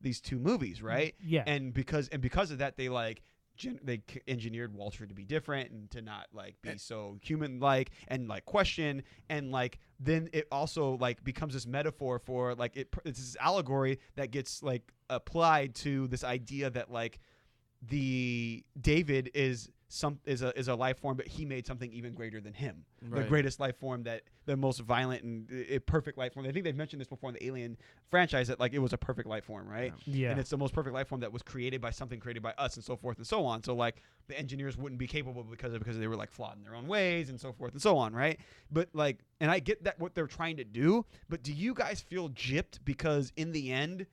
these two movies, right? Yeah. And because of that, they like they engineered Walter to be different and to not like be so human like and like question, and like then it also like becomes this metaphor for like it's this allegory that gets like applied to this idea that like the David is a life form, but he made something even greater than him. Right. The greatest life form, that the most violent and perfect life form. I think they've mentioned this before in the Alien franchise, that like it was a perfect life form, right? Yeah. And it's the most perfect life form that was created by something created by us, and so forth and so on. So like the engineers wouldn't be capable because they were like flawed in their own ways, and so forth and so on, right? But like, and I get that what they're trying to do, but do you guys feel gypped because in the end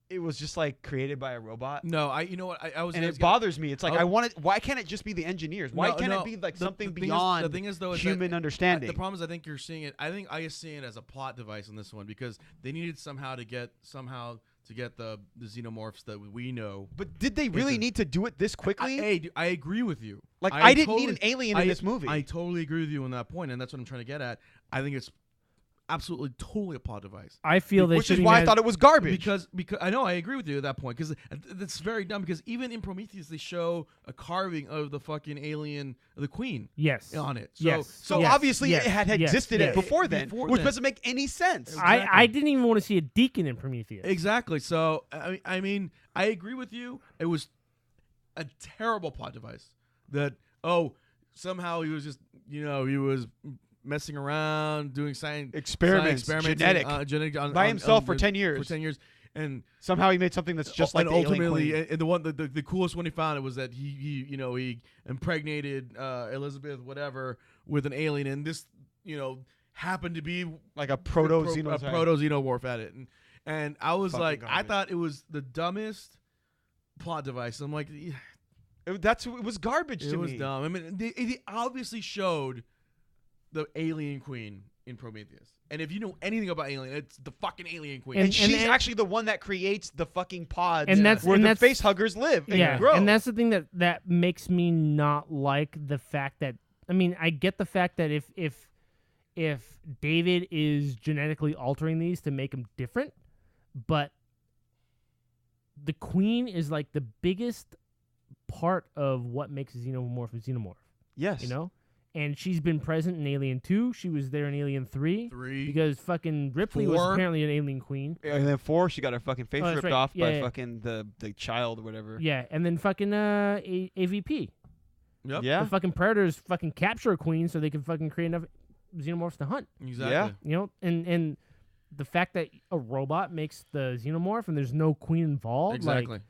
it was just like created by a robot? No, you know what? I was, and it bothers me. It's like why can't it just be the engineers? Why can't it be like something beyond the thing is, though, human understanding? The problem is, I think you're seeing it. I think I see it as a plot device in this one, because they needed somehow to get the xenomorphs that we know. But did they really need to do it this quickly? I agree with you. Like I didn't need an alien in this movie. I totally agree with you on that point, and that's what I'm trying to get at. I think it's absolutely totally a plot device. I feel which is why I thought it was garbage. Because I know, I agree with you at that point, because that's very dumb, because even in Prometheus they show a carving of the fucking alien, the queen, on it. So obviously it had existed before then, which doesn't make any sense. Exactly. I didn't even want to see a deacon in Prometheus. Exactly. So I mean I agree with you. It was a terrible plot device that somehow he was just he was messing around, doing experiments genetic by himself for 10 years. And somehow he made something that's just like the ultimately, alien queen. And the one, the coolest one he found, it was that he impregnated Elizabeth whatever with an alien, and this happened to be like a proto xenomorph at it, and I was fucking like, garbage. I thought it was the dumbest plot device. I'm like, it was garbage to me. It was dumb. I mean, it obviously showed the alien queen in Prometheus. And if you know anything about Alien, it's the fucking Alien Queen. And she's actually the one that creates the fucking pods And that's- where and the that's- face huggers live and Yeah, grow. and that's the thing that makes me not like the fact that, I mean, I get the fact that if David is genetically altering these to make them different, but the Queen is like the biggest part of what makes a xenomorph a xenomorph. Yes. You know? And she's been present in Alien 2. She was there in Alien 3. Because fucking Ripley was 4. apparently an alien queen. And then 4, she got her fucking face that's ripped right. off Yeah, by yeah. fucking the child or whatever. Yeah, and then fucking AVP. Yep. Yeah. The fucking Predators fucking capture a queen so they can fucking create enough xenomorphs to hunt. Exactly. Yeah. You know? And the fact that a robot makes the xenomorph and there's no queen involved. Exactly. Like,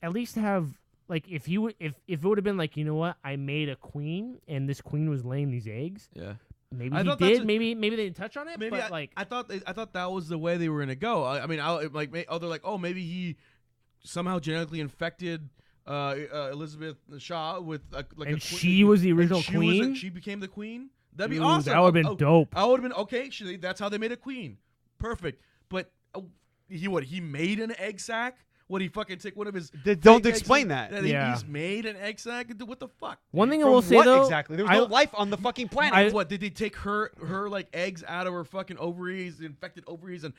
at least have... Like, if it would have been like, you know what, I made a queen, and this queen was laying these eggs. Yeah. Maybe I he thought that's did. a- Maybe they didn't touch on it. Maybe but like, I thought that was the way they were gonna go. I mean, they're like, oh, maybe he somehow genetically infected Elizabeth Shaw with like and a she was the original she queen. she became the queen. That'd be Ooh, awesome. that would've been dope. I would have been okay. That's how they made a queen. Perfect. But he made an egg sac. What, he fucking take one of his... They don't fake eggs explain and- that. Yeah. He's made an egg sac? What the fuck? One thing I From will say what though, exactly? There was no life on the fucking planet. I- What, did they take her like eggs out of her fucking ovaries, infected ovaries, and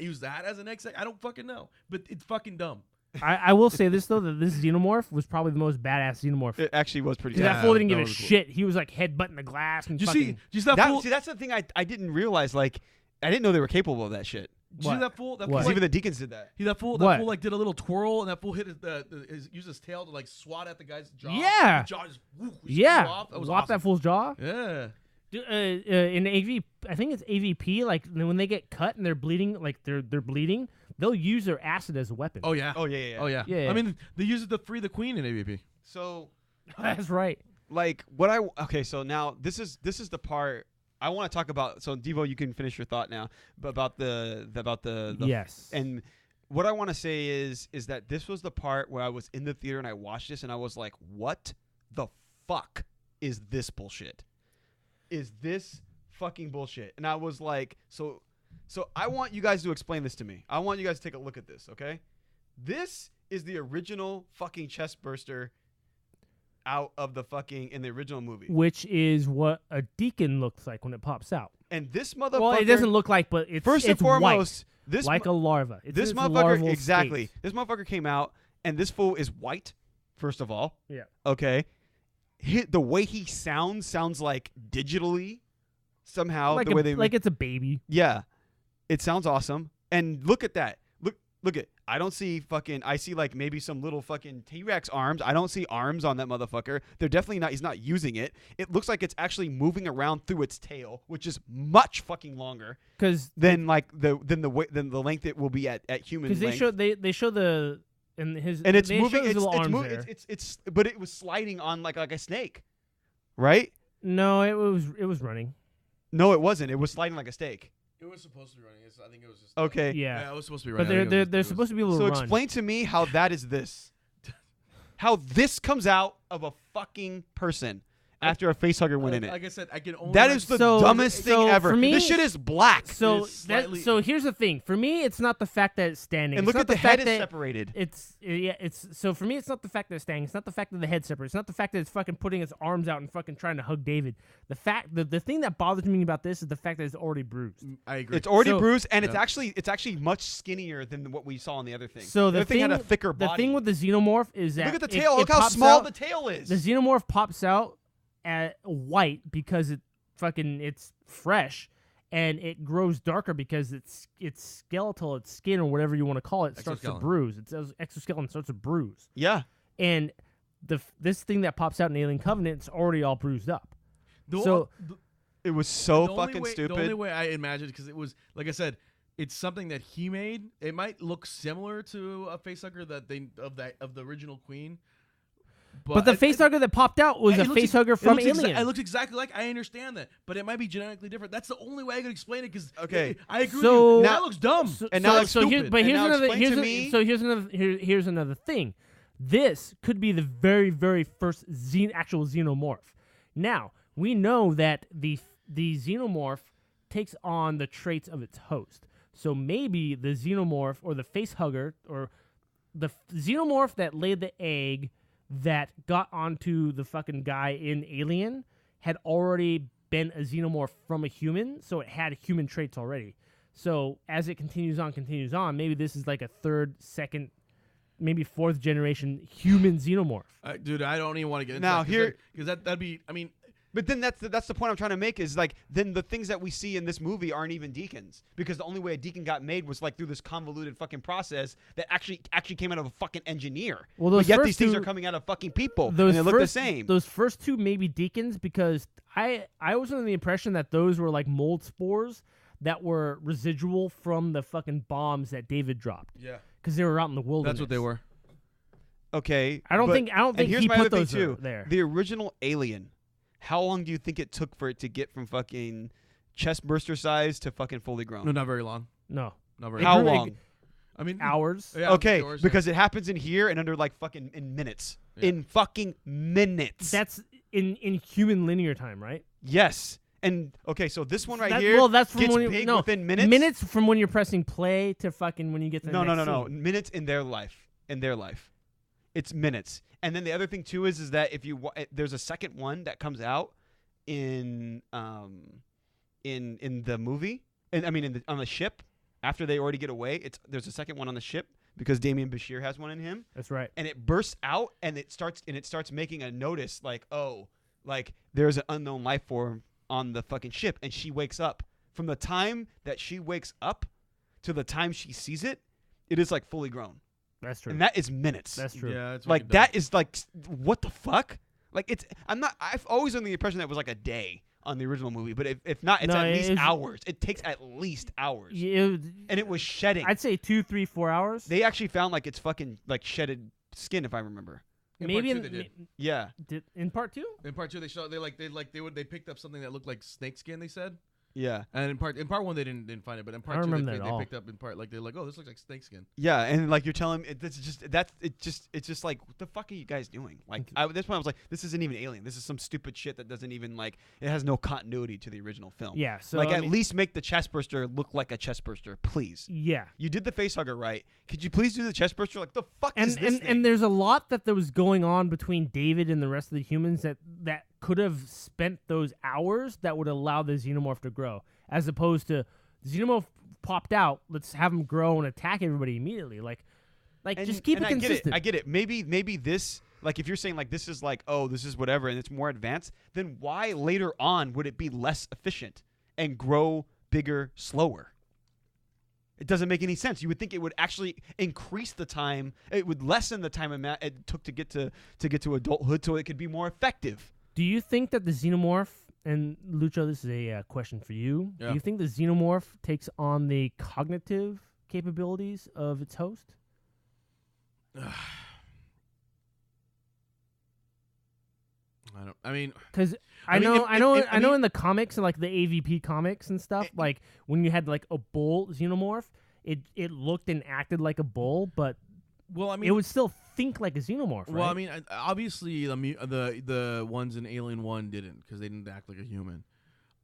use that as an egg sac? I don't fucking know. But it's fucking dumb. I will say this though, that this xenomorph was probably the most badass xenomorph. It actually was pretty Because sad. that fool didn't that give a was cool. shit. He was like headbutting the glass and Did you fucking... see that fool? See, that's the thing I didn't realize. Like, I didn't know they were capable of that shit. Did you see What? that fool? That What? fool Because like, even the deacons did that. that fool What? like did a little twirl, and that fool hit used his tail to like swat at the guy's jaw. Yeah. The jaw just woof, Yeah, off. That was whop awesome. that fool's jaw. Yeah. In AV, I think it's AVP. Like when they get cut and they're bleeding, like they're bleeding, they'll use their acid as a weapon. Oh yeah. Oh, yeah. Oh yeah. Yeah. I mean, they use it to free the queen in AVP. So, That's right. like, okay, so now this is the part I want to talk about. So, Devo, you can finish your thought now about the Yes. And what I want to say is that this was the part where I was in the theater and I watched this and I was like, what the fuck is this bullshit? Is this fucking bullshit? And I was like, so I want you guys to explain this to me. I want you guys to take a look at this, okay? This is the original fucking chest burster out of the fucking in the original movie. Which is what a deacon looks like when it pops out. And this motherfucker, Well, it doesn't look like, but it's first and it's foremost, white, this like a larva. It's this its motherfucker larval exactly. state. This motherfucker came out and this fool is white. First of all, Yeah. okay. The way he sounds like digitally somehow Like the way they like it's a baby. yeah, it sounds awesome. And look at that. Look at. I don't see fucking. I see like maybe some little fucking T-Rex arms. I don't see arms on that motherfucker. They're definitely not. He's not using it. It looks like it's actually moving around through its tail, which is much fucking longer than like the length it will be at human because length. they show the and his And it's they show moving. his It's little arms moving. there. It's. But it was sliding on like a snake, right? No, it was running. No, it wasn't. It was sliding like a snake. It was supposed to be running. I think it was just. Okay. Yeah, it was supposed to be but running. they're supposed to be able to So run. explain to me how that is this. How this comes out of a fucking person after a facehugger went in it. Like I said, I can only. That is the dumbest thing ever. for me- This shit is black. So It's slightly- so here's the thing. For me, it's not the fact that it's standing. And It's look not at the fact head is that separated. It's so for me, it's not the fact that it's standing. It's not the fact that the head's separate. It's not the fact that it's fucking putting its arms out and fucking trying to hug David. The thing that bothers me about this is the fact that it's already bruised. I agree. It's already So- bruised, and Yeah. it's actually much skinnier than what we saw on the other thing. So the the other thing had a thicker the body. thing with the xenomorph is that Look at the it- tail. it Look how pops small out- the tail is. The xenomorph pops out at white because it's fresh, and it grows darker because it's skeletal, its skin or whatever you want to call it starts to Exoskeleton. bruise. Its exoskeleton starts to bruise, Yeah. and this thing that pops out in Alien Covenant is already all bruised up. The It was so only fucking way- stupid. The only way I imagined, because it was like I said, it's something that he made. It might look similar to a facehugger of the original Queen, But the facehugger that popped out was a facehugger from Alien. It looks exactly like. I understand that, but it might be genetically different. That's the only way I could explain it. Because Okay. I agree So- with you. Now- That looks dumb. And now it's so here's, stupid. but And here's now another explain here's to a- me- so here's another thing. This could be the very very first actual xenomorph. Now we know that the xenomorph takes on the traits of its host. So maybe the xenomorph or the face hugger or the xenomorph that laid the egg that got onto the fucking guy in Alien had already been a xenomorph from a human, so it had human traits already. So as it continues on, maybe this is like a third, second, maybe fourth generation human xenomorph. Dude, I don't even want to get into Now, that, here- because that'd be, I mean, But then that's the point I'm trying to make is like then the things that we see in this movie aren't even deacons because the only way a deacon got made was like through this convoluted fucking process that actually came out of a fucking engineer. Well, but those yet first these things two- are coming out of fucking people Those and they look the first- same. Those first two may be deacons because I was under the impression that those were like mold spores that were residual from the fucking bombs that David dropped yeah, because they were out in the wilderness. that's what they were. Okay, I don't but- think and here's he my put other thing those too. there. The original Alien, how long do you think it took for it to get from fucking chest burster size to fucking fully grown? No, not very long. No, Not very How long. grew- long? I mean, hours. yeah, Okay, yours, yeah. because it happens in here and under like fucking in minutes. Yeah. In fucking minutes. That's in human linear time, right? Yes. And okay, so this one right That- here well, that's from gets when you, big no, within minutes. Minutes from when you're pressing play to fucking when you get to the No, next no. scene. Minutes in their life. In their life, it's minutes. And then the other thing too is that if you there's a second one that comes out in the movie, and I mean on the ship after they already get away. There's a second one on the ship because Damien Bashir has one in him. That's right. And it bursts out and it starts making a notice like, oh, like there's an unknown life form on the fucking ship, and she wakes up. From the time that she wakes up to the time she sees it, it is like fully grown. That's true. And that is minutes. That's true. Yeah, that's like wicked dumb. that is like what the fuck? Like I've always under the impression that it was like a day on the original movie, but if not, it's No, at least it's- hours. It takes at least hours. Yeah, And it was shedding. I'd say 2, 3, 4 hours. They actually found like it's fucking like shedded skin, if I remember. In Maybe part two they did. Yeah. in part 2. In part two, they picked up something that looked like snake skin. They said, Yeah. and in part one they didn't find it, but in part I two remember they that at all. picked up in part like they're like, oh, this looks like snake skin. Yeah, and like you're telling me, it's just like, what the fuck are you guys doing? Like, at this point, I was like, this isn't even Alien. This is some stupid shit that doesn't even like, it has no continuity to the original film. Yeah, so like, I at mean- least make the chest burster look like a chest burster, please. Yeah. You did the face hugger right. Could you please do the chest burster? Like, the fuck is And this and, thing? and there's a lot that was going on between David and the rest of the humans that could have spent those hours that would allow the xenomorph to grow, as opposed to the xenomorph popped out. Let's have him grow and attack everybody immediately. Like just keep it consistent. I get it. Maybe this, like, if you're saying like this is like, oh, this is whatever, and it's more advanced, then why later on would it be less efficient and grow bigger slower? It doesn't make any sense. You would think it would actually increase the time. It would lessen the time it took to get to adulthood, so it could be more effective. Do you think that the xenomorph, and Lucho, this is a question for you. Yeah. Do you think the xenomorph takes on the cognitive capabilities of its host? I mean, Because I I mean, know, if- I know, if- I know. In the comics and like the AVP comics and stuff, like when you had like a bull xenomorph, it looked and acted like a bull, but well, I mean, it would still think like a xenomorph, right? well, I mean, obviously the ones in Alien 1 didn't because they didn't act like a human.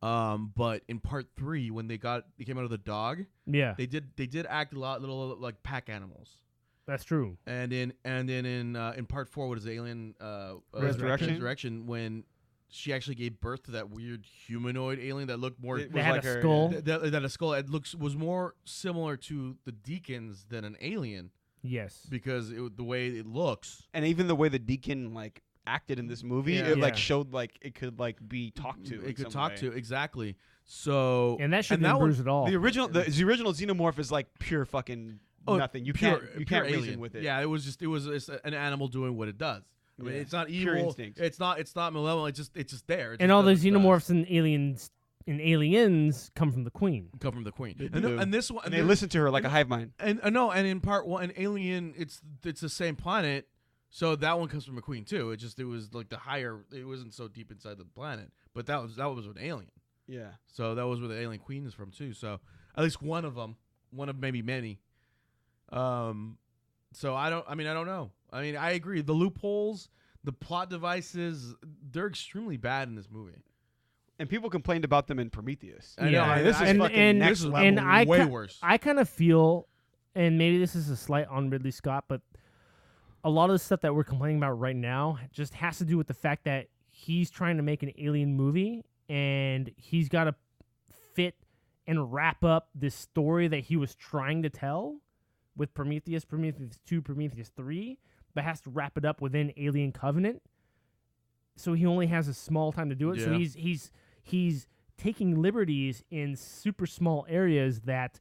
But in part 3, when they came out of the dog, yeah, they did act a lot little like pack animals. that's true. And then in part 4, what is it, Alien Resurrection? when she actually gave birth to that weird humanoid alien that looked more It They was had like a her- skull. that a skull. It was more similar to the Deacons than an alien Yes. because the way it looks. And even the way the deacon like acted in this movie, Yeah. it like Yeah. showed like it could like be talked to. in It could some talk way. to exactly. So And that shouldn't that be one- bruised at all. The original xenomorph is like pure fucking nothing. You pure, can't pure reason alien. with it. Yeah, it was just an animal doing what it does. I mean, Yeah. it's not Pure evil. instinct. It's not malevolent. It's just there. It And just all the does what it does. xenomorphs and aliens come from the Queen. come from the Queen. They And, do. and this one, And they listen to her like a hive mind. And no, and in part 1, Alien, it's the same planet, so that one comes from a Queen too. It was like the higher. It wasn't so deep inside the planet, but that was an alien. Yeah. So that was where the alien Queen is from too. So at least one of them, one of maybe many. So I don't know. I mean, I agree. The loopholes, the plot devices, they're extremely bad in this movie. And people complained about them in Prometheus. I know, Yeah, this is and- fucking and- next This is level. and way worse. I kind of feel, and maybe this is a slight on Ridley Scott, but a lot of the stuff that we're complaining about right now just has to do with the fact that he's trying to make an alien movie, and he's got to fit and wrap up this story that he was trying to tell with Prometheus 2, Prometheus 3, but has to wrap it up within Alien Covenant. So he only has a small time to do it. So Yeah. he's taking liberties in super small areas that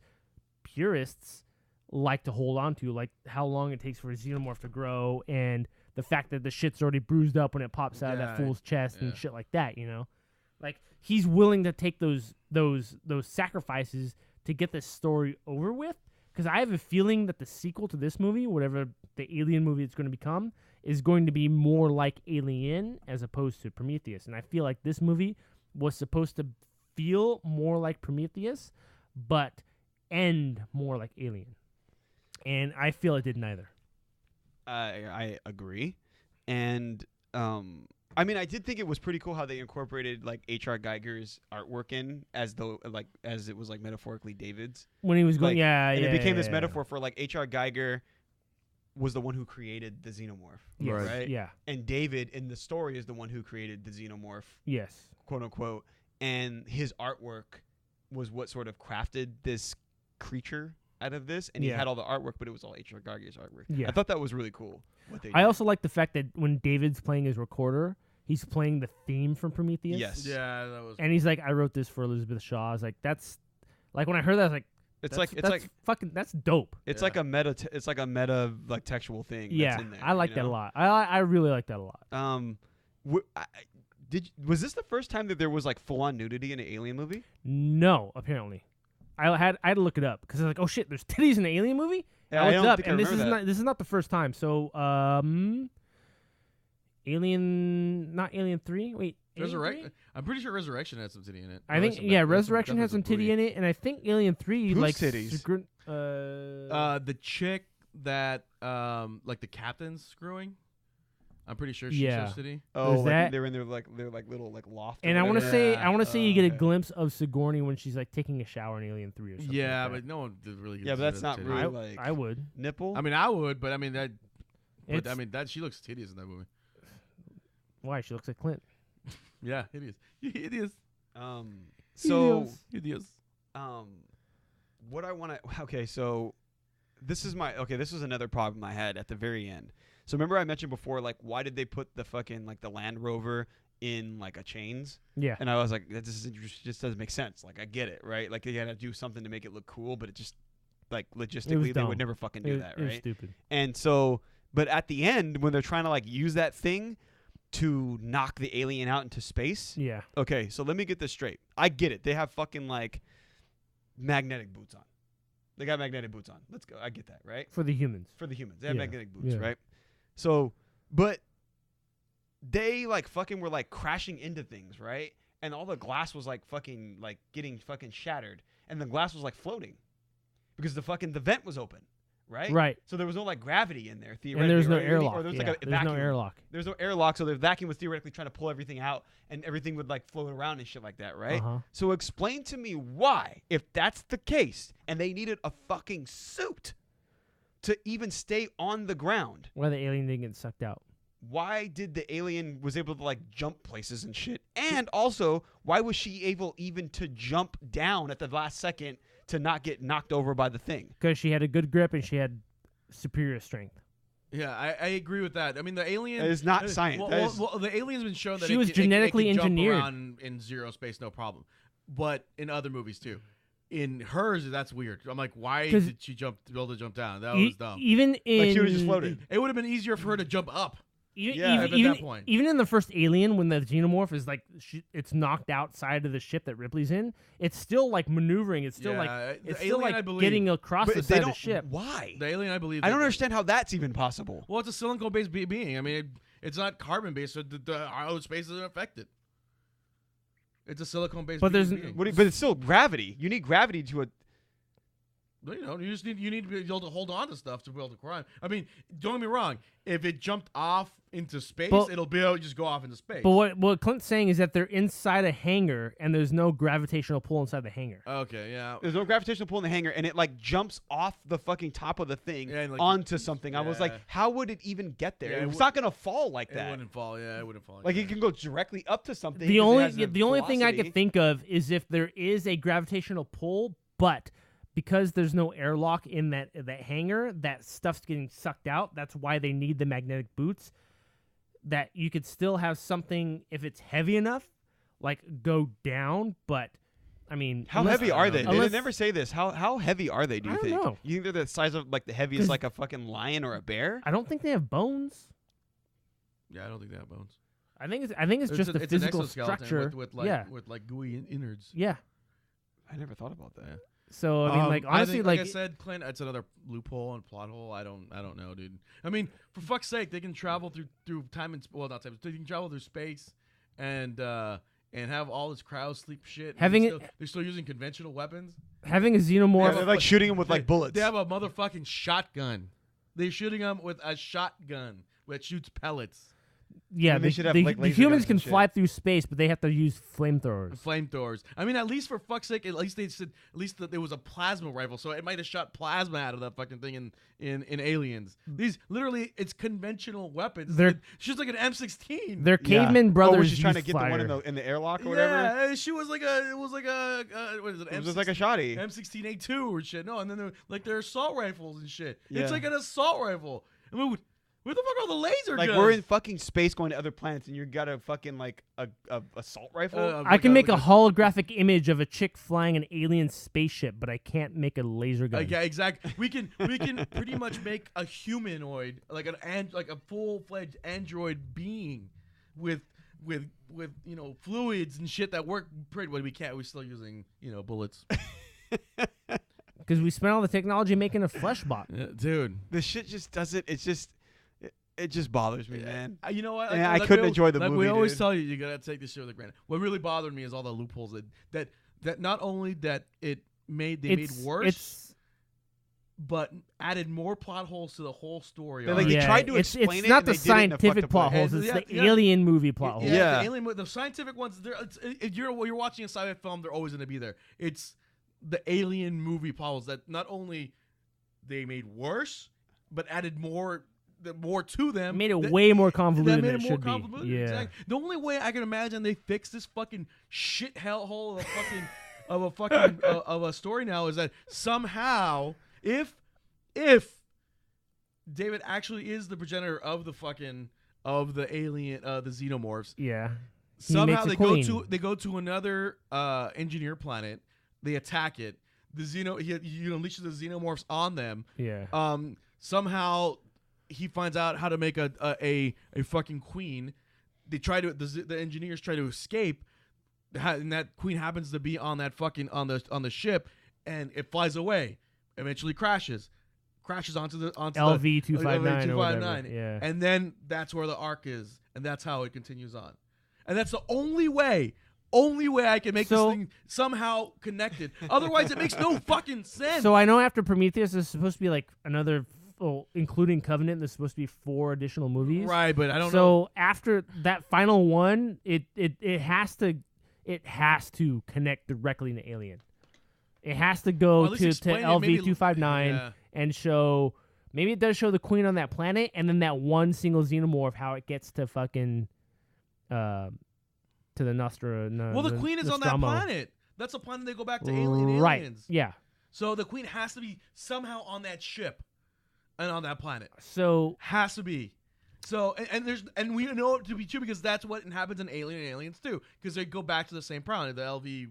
purists like to hold on to, like how long it takes for a xenomorph to grow, and the fact that the shit's already bruised up when it pops out of that Yeah, fool's chest and yeah. shit like that. Like he's willing to take those sacrifices to get this story over with. Because I have a feeling that the sequel to this movie, whatever the Alien movie it's going to become, is going to be more like Alien as opposed to Prometheus. And I feel like this movie was supposed to feel more like Prometheus, but end more like Alien. And I feel it did neither. I agree, and I mean, I did think it was pretty cool how they incorporated like H.R. Geiger's artwork in as though as it was like metaphorically David's. When he was going, Like, yeah, and yeah, it became yeah, this yeah. metaphor for like H.R. Geiger was the one who created the xenomorph, Yes, right? Yeah. And David in the story is the one who created the xenomorph, Yes. quote unquote, and his artwork was what sort of crafted this creature out of this, and he Yeah. had all the artwork, but it was all H.R. Geiger's artwork. Yeah. I thought that was really cool. What they I did. also like the fact that when David's playing his recorder, he's playing the theme from Prometheus. Yes. Yeah, that was. And he's like, I wrote this for Elizabeth Shaw. I was like, that's like when I heard that, I was like, It's that's, like that's fucking that's dope. it's Yeah. like a meta. It's like a meta like textual thing. Yeah, that's in there, I like you that a know? lot. I really like that a lot. Was this the first time that there was like full on nudity in an Alien movie? No, apparently, I had to look it up because I was like, oh shit, there's titties in an Alien movie. Yeah, I I looked don't it up, think I and this is remember that. not not the first time. So, Alien, not Alien 3. Wait, Alien 3? Resurrection. I'm pretty sure Resurrection had some titty in it. I think Resurrection has some titty in it, and I think Alien 3 Whose like titties? The chick that like the captain's screwing. I'm pretty sure she Yeah. shows titty. Oh, Was like that- they're in their like little like loft. or and I want to whatever. say Yeah. you get a okay. glimpse of Sigourney when she's like taking a shower in Alien 3 or something. Yeah, like but that. no one did really. Yeah, but that's not titty. really I, like I would. nipple. I mean, I would, but I mean that. But It's- I mean that she looks hideous in that movie. Why? She looks like Clint. Yeah, hideous. Hideous. So Hideous. what I want to okay, so this is another problem I had at the very end. So remember I mentioned before, like, why did they put the fucking like the Land Rover in like a chains? Yeah. And I was like, that just doesn't make sense. Like, I get it, right? Like, they gotta do something to make it look cool, but it just like logistically they dumb. would never fucking do that, It was right? stupid. And so, but at the end when they're trying to like use that thing to knock the alien out into space, Yeah. okay, so let me get this straight. I get it. They have fucking like magnetic boots on. They got magnetic boots on. Let's go. I get that, right? For the humans. For the humans. They have Yeah, magnetic boots, yeah. right? So, but they like fucking were like crashing into things, right? And all the glass was like fucking like getting fucking shattered. And the glass was like floating because the vent was open, right? Right. So there was no like gravity in there theoretically. And there's no or anything- airlock. Or there was Yeah, like a there's vacuum. no airlock. There's no airlock, so the vacuum was theoretically trying to pull everything out, and everything would like float around and shit like that, right? Uh-huh. So explain to me why, if that's the case, and they needed a fucking suit to even stay on the ground, Why the alien didn't get sucked out. why did the alien was able to like jump places and shit? And also, why was she able even to jump down at the last second to not get knocked over by the thing? Because she had a good grip and she had superior strength. Yeah, I agree with that. I mean, the alien That is not science. Well, That well, is- well, the alien's been shown that She it was can- genetically it can engineered. jump around in zero space, no problem. But in other movies too, in hers, that's weird. I'm like, why 'Cause did she be able to jump down? That E- was dumb. Even in Like she would have just floated. It would have been easier for her to jump up. Even, Yeah, at even, that point. even in the first Alien, when the xenomorph is like it's knocked outside of the ship that Ripley's in, it's still like maneuvering. It's still Yeah, like the it's still alien, I like believe- getting across But the they side of don't. the ship. Why? The alien, I believe. I don't that- understand how that's even possible. Well, it's a silicone-based being. I mean, it's not carbon-based, so the outer space isn't affected. It's a silicone-based. But there's- being. But it's still gravity. You need gravity to a. You know, you need to be able to hold on to stuff to be able to climb. I mean, don't get me wrong. If it jumped off into space, it'll be able to just go off into space. But what Clint's saying is that they're inside a hangar and there's no gravitational pull inside the hangar. Okay, yeah. There's no gravitational pull in the hangar, and it like jumps off the fucking top of the thing onto something. I was like, how would it even get there? It's not gonna fall like that. It wouldn't fall. Yeah, it wouldn't fall. Like it can go directly up to something. The only thing I could think of is if there is a gravitational pull, but because there's no airlock in that hangar, that stuff's getting sucked out. That's why they need the magnetic boots. That you could still have something, if it's heavy enough, like go down. But I mean, how heavy are they? They never say this. How heavy are they? Do you think? Know. You think they're the size of like the heaviest, like a fucking lion or a bear? I don't think they have bones. Yeah, I don't think they have bones. I think it's just the physical structure with gooey innards. Yeah. I never thought about that. So I mean, like honestly, like I said, Clint, it's another loophole and plot hole. I don't know, dude. I mean, for fuck's sake, they can travel through time and not time. They can travel through space, and have all this cryo sleep shit. They're still using conventional weapons. Having a xenomorph, they're like shooting them with like bullets. They have a motherfucking shotgun. They're shooting them with a shotgun which shoots pellets. Yeah, the humans can fly through space, but they have to use flamethrowers. I mean, at least for fuck's sake, at least they said that there was a plasma rifle, so it might have shot plasma out of that fucking thing in Aliens. These literally, it's conventional weapons. They're just like an M16. They're caveman brothers. Was she trying to get the one in the airlock or whatever? Yeah, she was like what is it? It was like a shotty. M16A2 or shit. No, and then they're assault rifles and shit. Yeah. It's like an assault rifle. I mean, where the fuck are the laser guns? Like we're in fucking space going to other planets, and you got a fucking like a assault rifle. I can make a holographic image of a chick flying an alien spaceship, but I can't make a laser gun. Yeah, exactly. We can pretty much make a humanoid, like a full-fledged android being, with fluids and shit that work pretty well. We can't. We're still using bullets. Because we spent all the technology making a flesh bot. Yeah, dude. The shit just doesn't. It just bothers me, man. You know what? I couldn't enjoy the movie. We always tell you gotta take this shit with a grain. What really bothered me is all the loopholes that not only that they made worse, but added more plot holes to the whole story. They tried to explain it. It's not the scientific plot holes. It's the alien movie plot holes. Yeah, the scientific ones. If you're watching a sci-fi film, they're always going to be there. It's the alien movie plot holes that not only they made worse, but added more to them. Made it way more convoluted than it should be. Yeah. Exactly. The only way I can imagine they fix this fucking shit hellhole of a story now is that somehow if David actually is the progenitor of the alien the xenomorphs. Yeah. Somehow they go to another engineer planet. They attack it. He unleashes the xenomorphs on them. Yeah. Somehow he finds out how to make a fucking queen. The engineers try to escape, and that queen happens to be on that fucking on the ship, and it flies away. Eventually crashes onto LV-259 or whatever. Yeah. And then that's where the arc is, and that's how it continues on. And that's the only way I can make this thing somehow connected. Otherwise, it makes no fucking sense. So I know after Prometheus, there's supposed to be like another, including Covenant, there's supposed to be 4 additional movies. Right, but I don't know. So after that final one, it has to connect directly to Alien. It has to go to LV-259 and show. Maybe it does show the queen on that planet, and then that one single xenomorph, how it gets to fucking to the Nostra. The queen is on that planet. That's a planet they go back to aliens. Right. Yeah. So the queen has to be somehow on that ship and on that planet. So has to be. So and we know it to be true because that's what happens in Alien and Aliens too, because they go back to the same planet, the LV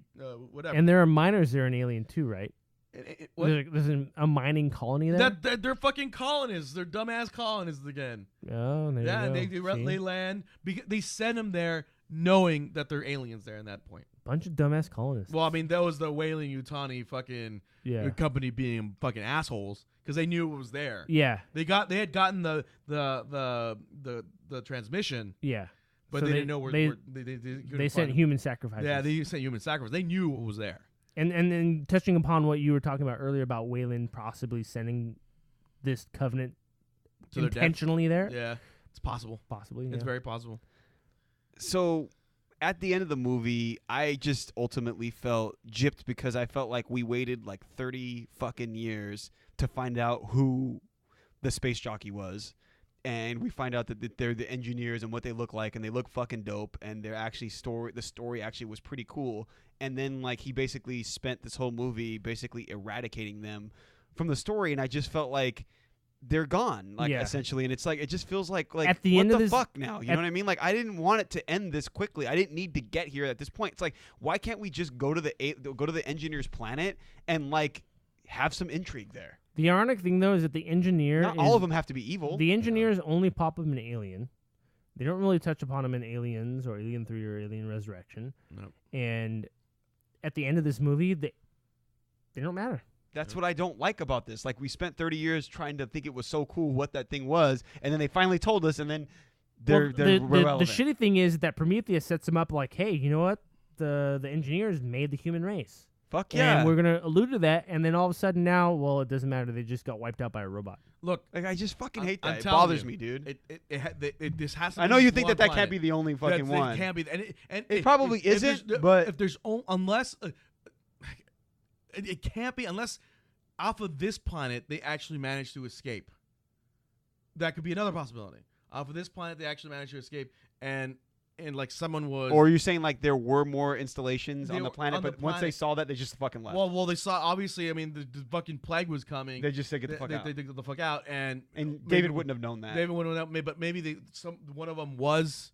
whatever. And there are miners there in Alien too, right? There's a mining colony there. They're fucking colonists. They're dumbass colonists again. Oh, there you go. They land. They send them there knowing that they're aliens there. In that point, bunch of dumbass colonists. Well, I mean, that was the Whaling Yutani fucking company being fucking assholes. Because they knew it was there. Yeah. They had gotten the transmission. Yeah. But they didn't know where they sent human sacrifices. Yeah, they sent human sacrifices. They knew it was there. And then touching upon what you were talking about earlier about Wayland possibly sending this covenant To their death. intentionally there. Yeah, it's possible. Possibly. It's yeah. very possible. So at the end of the movie, I just ultimately felt gypped because I felt like we waited like 30 fucking years to find out who the space jockey was. And we find out that they're the engineers and what they look like, and they look fucking dope, and they're actually the story actually was pretty cool. And then like he basically spent this whole movie basically eradicating them from the story, and I just felt like they're gone, like essentially, and it's like it just feels like at the what end the of this, fuck now, you know what I mean? Like I didn't want it to end this quickly. I didn't need to get here at this point. It's like why can't we just go to the engineer's planet and like have some intrigue there? The ironic thing though is that the engineer Not all of them have to be evil. The engineers only pop up in Alien. They don't really touch upon them in Aliens or Alien 3 or Alien Resurrection. Nope. And at the end of this movie, they don't matter. That's what I don't like about this. Like we spent 30 years trying to think it was so cool what that thing was, and then they finally told us, and then they're the irrelevant. shitty thing is that Prometheus sets them up like, hey, you know what? The engineers made the human race. Fuck yeah. And we're gonna allude to that, and then all of a sudden now, well, it doesn't matter. They just got wiped out by a robot. Look, like I just fucking hate that. I'm It telling bothers you, me, dude. This has to. I be know you think one that planet. can't be the only fucking one. It can't be, and it probably isn't. But if there's unless it can't be unless off of this planet they actually manage to escape. That could be another possibility. Off of this planet they actually managed to escape, and like someone was. Or are you saying like there were more installations on the planet, on the but once they saw that, they just fucking left? Well, they saw obviously. I mean, the fucking plague was coming. They just said get the fuck out. They get the fuck out, and David wouldn't have known that. David wouldn't have known, but maybe one of them was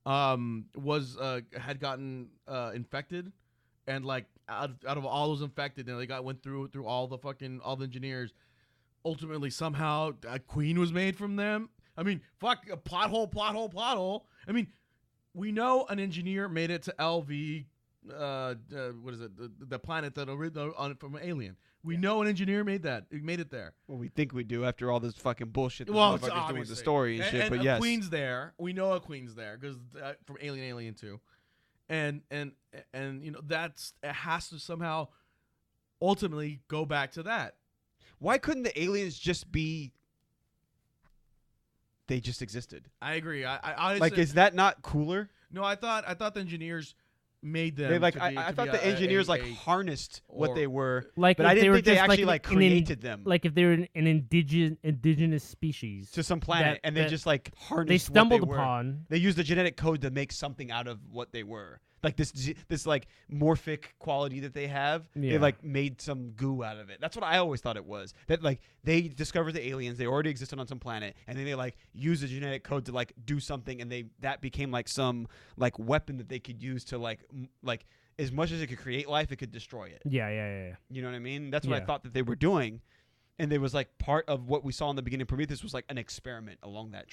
had gotten infected, and like out of all those infected, and they went through all the engineers. Ultimately, somehow a queen was made from them. I mean, fuck, a plot hole. I mean, we know an engineer made it to LV. What is it? The planet that from Alien. We know an engineer made that. He made it there. Well, we think we do after all this fucking bullshit. Well, Motherfuckers doing with the story and shit. And but a yes, Queen's there. We know a Queen's there because from Alien 2, and you know it has to somehow ultimately go back to that. Why couldn't the aliens just be? They just existed. I agree. I honestly, like, is that not cooler? No, I thought the engineers made them. They like to be, I to thought be the engineers like harnessed what they were, like, but I didn't think they actually like created them. Like if they were an indigenous species to some planet, and they just like harnessed. They stumbled what they upon. Were. They used the genetic code to make something out of what they were. Like this like morphic quality that they have. Yeah. They like made some goo out of it. That's what I always thought it was. That like they discovered the aliens. They already existed on some planet, and then they like used the genetic code to like do something, and that became like some like weapon that they could use to like as much as it could create life, it could destroy it. Yeah. You know what I mean? That's what I thought that they were doing, and there was like part of what we saw in the beginning of Prometheus was like an experiment along that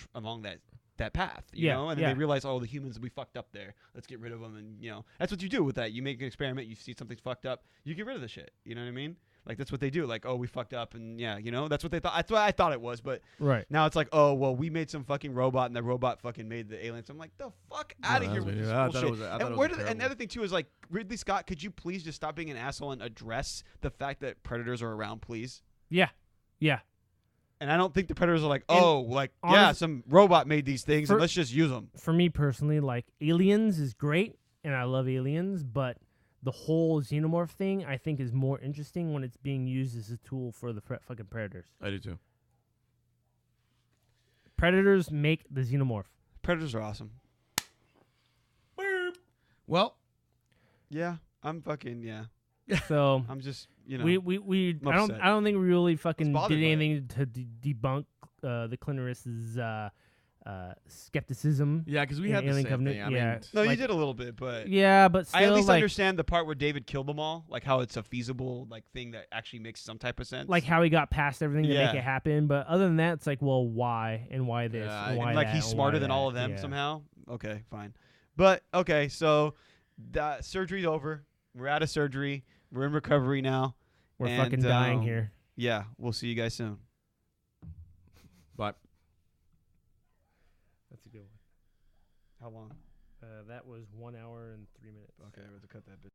path, you know, and then they realize, oh, the humans, we fucked up there. Let's get rid of them, and you know, that's what you do with that. You make an experiment, you see something's fucked up, you get rid of the shit. You know what I mean? Like that's what they do. Like, oh, we fucked up, and yeah, you know, that's what they thought. That's what I thought it was, but now it's like, oh, well, we made some fucking robot, and the robot fucking made the aliens. I'm like, the fuck out of here with this bullshit. And the other thing too is like, Ridley Scott, could you please just stop being an asshole and address the fact that predators are around, please? Yeah. And I don't think the predators are like, some robot made these things, and let's just use them. For me personally, like Aliens is great, and I love Aliens, but the whole xenomorph thing I think is more interesting when it's being used as a tool for the fucking predators. I do too. Predators make the xenomorph. Predators are awesome. Well, yeah, I'm fucking So I'm just I don't think we really fucking did anything to debunk the Clitoris's skepticism. Yeah, because we had the Alien same Covenant. thing. I yeah, mean, no, you did a little bit, but but still, I at least like, understand the part where David killed them all, like how it's a feasible like thing that actually makes some type of sense. like how he got past everything to make it happen. But other than that, it's like, well, why and why this and why and like that, he's smarter than all of them somehow. Okay, fine, but okay, so the surgery's over. We're out of surgery. We're in recovery now. We're fucking dying here. Yeah, we'll see you guys soon. Bye. That's a good one. How long? That was 1 hour and 3 minutes. Okay, I have to cut that bit.